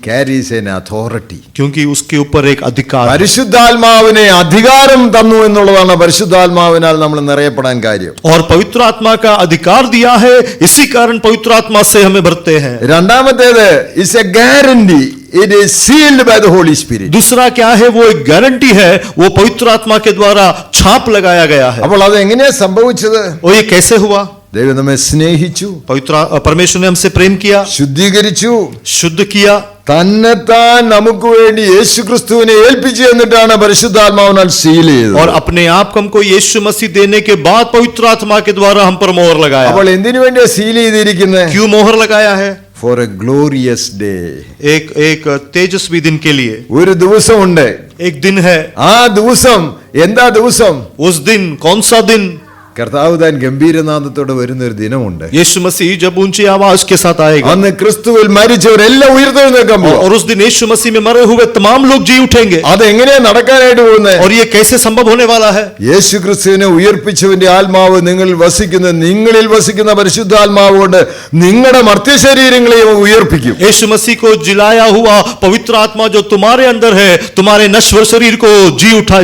Carries N authority. क्योंकि उसके ऊपर एक अधिकार है. പരിശുദ്ധാത്മാവിനെ അധികാരം തന്നു എന്നുള്ളതാണ് പരിശുദ്ധാത്മാവിനാൽ നമ്മൾ നിറയപ്പെടാൻ കാര്യം. और पवित्र आत्मा का अधिकार दिया है, इसी कारण पवित्र आत्मा से हमें भरते हैं. രണ്ടാമത്തേത് is a guarantee, it is sealed by the Holy Spirit. दूसरा क्या है? वो एक गारंटी है, वो पवित्र आत्मा के द्वारा छाप लगाया गया है. അപ്പോൾ അത് എങ്ങനെയാ സംഭവിച്ചത്? और ये कैसे हुआ? ദൈവം നമ്മെ സ്നേഹിച്ചു, परमेश्वर ने हमसे प्रेम किया, ശുദ്ധീകരിച്ചു, शुद्ध किया, തന്നെത്താൻ നമുക്ക് വേണ്ടി യേശു ക്രിസ്തുവിനെ ഏൽപ്പിച്ചു എന്നിട്ടാണ് പരിശുദ്ധാത്മാവിനാൽ സീൽ ചെയ്തത്. और अपने आप को हमको यीशु मसीह देने के बाद पवित्र आत्मा के द्वारा हम पर मोहर लगाया. അപ്പോൾ എന്തിനു വേണ്ടിയാ സീൽ ചെയ്തിരിക്കുന്നത്? क्यों मोहर लगाया है? For a glorious day. एक तेजस्वी दिन के लिए. ഒരു ദിവസമുണ്ട്, एक दिन है. ആ ദിവസം എന്താ ദിവസം? उस दिन कौन सा दिन? കർത്താവ് താൻ ഗംഭീരനാദത്തോടെ വരുന്ന ഒരു ദിനമുണ്ട്. यीशु मसीह जब ऊंची आवाज के साथ आएगा അന്ന് ക്രിസ്തുവിൽ മരിച്ചവരെല്ലാം ഉയർത്തെഴുന്നേൽക്കാൻ പോകും. और उस दिन यीशु मसीह में मरे हुए तमाम लोग जी उठेंगे. അത് എങ്ങനെയാ നടക്കാനായിട്ട് പോകുന്നത്? और ये कैसे संभव होने वाला है? യേശു ക്രിസ്തുവിനെ ഉയർപ്പിച്ചവന്റെ ആത്മാവ് നിങ്ങളിൽ വസിക്കുന്ന പരിശുദ്ധാത്മാവ് കൊണ്ട് നിങ്ങളുടെ മർത്യശരീരങ്ങളെയും ഉയർപ്പിക്കും. यीशु मसीह को जिलाया हुआ पवित्र आत्मा जो तुम्हारे अंदर है तुम्हारे नश्वर शरीर को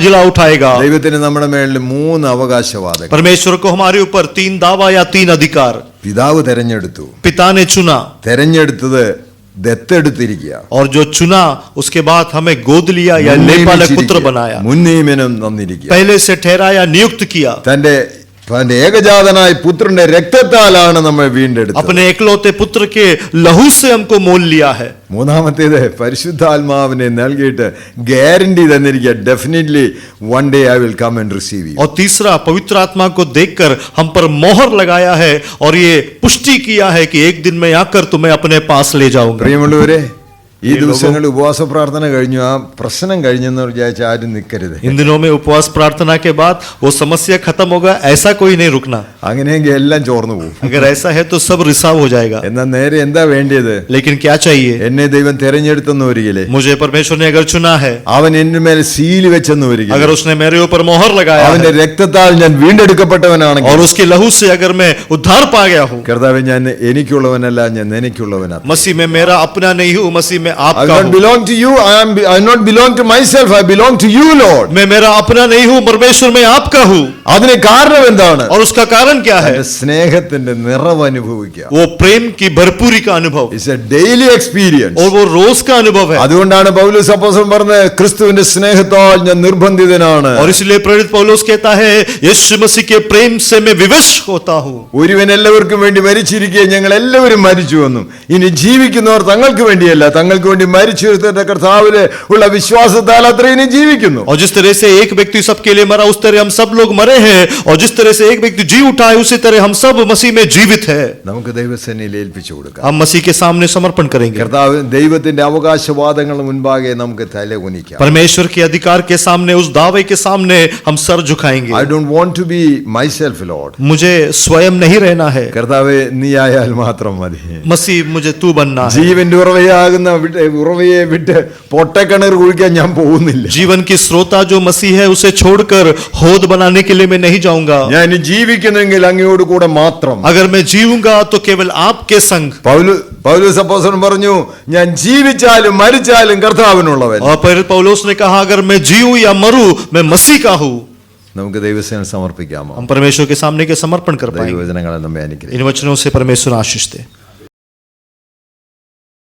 जिला उठाएगा. ദൈവത്തിന് നമ്മുടെ മേളിൽ 3 അവകാശവാദങ്ങൾ. परमेश्वर को हमारे ऊपर 3 दावा या 3 अधिकार. പിതാവ് തെരഞ്ഞെടുത്തു. पिता ने चुना തെരഞ്ഞെടുത്തത് ദത്തെടുത്തിരിക്കുക. और जो चुना उसके बाद हमें गोद लिया या लेपालक पुत्र बनाया. മുൻനിയമനം തന്നിരിക്കുക. पहले से ठहराया नियुक्त किया. തന്റെ ഏകജാതനായ പുത്രന്റെ രക്തത്താലാണ് നമ്മൾ വീണ്ടെടുത്തത്. अपने एकलौते पुत्र के लहू से हमको मोल लिया है. മൂന്നാമത്തേത് പരിശുദ്ധാത്മാവിനെ നൽകിയിട്ട് ഗ്യാരണ്ടി തന്നിരിക്കുക. Definitely one day I will come and receive you. और तीसरा पवित्र आत्मा को देखकर हम पर मोहर लगाया है और ये पुष्टि किया है कि एक दिन मैं आकर तुम्हें अपने पास ले जाऊंगा. പ്രിയമുള്ളവരെ, ഈ ദിവസങ്ങളിൽ ഉപവാസ പ്രാർത്ഥന കഴിഞ്ഞു, ആ പ്രശ്നം കഴിഞ്ഞെന്ന് വിചാരിച്ച് ആരും നിൽക്കരുത്. इन दिनों में उपवास प्रार्थना के बाद वो समस्या खत्म होगा ऐसा कोई नहीं रुकना. അങ്ങനെയെങ്കിൽ എല്ലാം ചോർന്നു പോകും. अगर ऐसा है तो सब रिसाव हो जाएगा. എന്നാൽ നേരെ എന്താ വേണ്ടിയത്? लेकिन क्या चाहिए? എന്നെ ദൈവം തെരഞ്ഞെടുത്തെന്ന് വരികില്ലേ, मुझे परमेश्वर ने अगर चुना है, അവൻ എന്റെ മേൽ സീല് വെച്ചെന്ന് വരികില്ലേ, अगर उसने मेरे ऊपर मोहर लगाया അവന്റെ है, രക്തത്താൽ ഞാൻ വീണ്ടെടുക്കപ്പെട്ടവനാണെങ്കിൽ, और उसके लहू से अगर मैं उद्धार पा गया हूँ, കർത്താവേ ഞാൻ എനിക്കുള്ളവനല്ല, ഞാൻ നിനക്കുള്ളവനാ. मसीह में मेरा अपना नहीं हूँ, मसीह में I आपका not हूँ. belong to you. I not belong to myself. I belong to you, Lord. मैं मेरा अपना नहीं हूँ, परमेश्वर में आपका हूँ. അതിന് കാരണം എന്താണ്? और उसका कारण क्या है? അതിന്റെ സ്നേഹത്തിന്റെ നിറവ് അനുഭവിക്കുക. वो प्रेम की भरपूरी का अनुभव It's a daily experience. और वो रोज का अनुभव है. അതുകൊണ്ടാണ് പൗലോസ് അപ്പോസ്തലൻ പറഞ്ഞത്, ക്രിസ്തുവിന്റെ സ്നേഹത്താൽ ഞാൻ നിർബന്ധിതനാണ്. और इसलिए प्रेरित पौलुस कहता है, यीशु मसीह के प्रेम से मैं विवश होता हूँ. ഒരുവൻ എല്ലാവർക്കും വേണ്ടി മരിച്ചിരിക്കെ ഞങ്ങൾ എല്ലാവരും മരിച്ചുവെന്നും ഇനി ജീവിക്കുന്നവർ തങ്ങൾക്ക് വേണ്ടിയല്ല, തങ്ങൾക്ക് വേണ്ടി മരിച്ചെടുത്ത കർത്താവിലെ ഉള്ള വിശ്വാസത്താൽ അത്ര ഇനി ജീവിക്കുന്നു. और जिस तरह से एक व्यक्ति सबके लिए मरा उस तरह हम सब लोग मरे हैं, और जिस तरह से एक व्यक्ति जी उठा है उसी तरह हम सब मसीह में जीवित है. നമുക്ക് ദൈവസന്നിധിയിൽ ഏൽപ്പിച്ചു കൊടുക്കാം. हम मसीह के सामने समर्पण करेंगे. കർത്താവ് ദൈവത്തിന്റെ അവകാശവാദങ്ങളുടെ മുൻപാകെ നമുക്ക് തല കുനിക്കാം. परमेश्वर के अधिकार के सामने, उस दावे के सामने हम sir झुकाएंगे. I don't want to be myself, Lord. मुझे स्वयं नहीं रहना है, കർത്താവേ നീ ആയാൽ മാത്രം മതി. मसीह मुझे तू बनना है. ജീവന്റെ ഉറവയെ വിട്ട് പൊട്ടക്കിണർ കുഴിക്കാൻ ഞാൻ പോകുന്നില്ല. जीवन की स्रोता जो मसीह है उसे छोड़कर होद बनाने के लिए मैं नहीं जाऊंगा. ഞാൻ ജീവിക്കുന്നെങ്കിൽ അങ്ങയോട് കൂടെ മാത്രം. अगर मैं जीऊंगा तो केवल आपके संग. പൗലോസ് അപ്പോസ്തലൻ പറഞ്ഞു, ഞാൻ ജീവിച്ചാലും മരിച്ചാലും കർത്താവിനുള്ളവൻ. और प्रेरित पौलुस ने कहा, अगर मैं जीऊं या मरूं मैं मसीह का हूं. നമുക്ക് ദൈവസേന സമർപ്പിക്കാമോ? हम परमेश्वर के सामने के समर्पण कर पाएंगे. ദൈവവചനങ്ങളെ നമ്മെ അനുഗ്രഹിക്കട്ടെ. इन वचनों से परमेश्वर आशीष दे.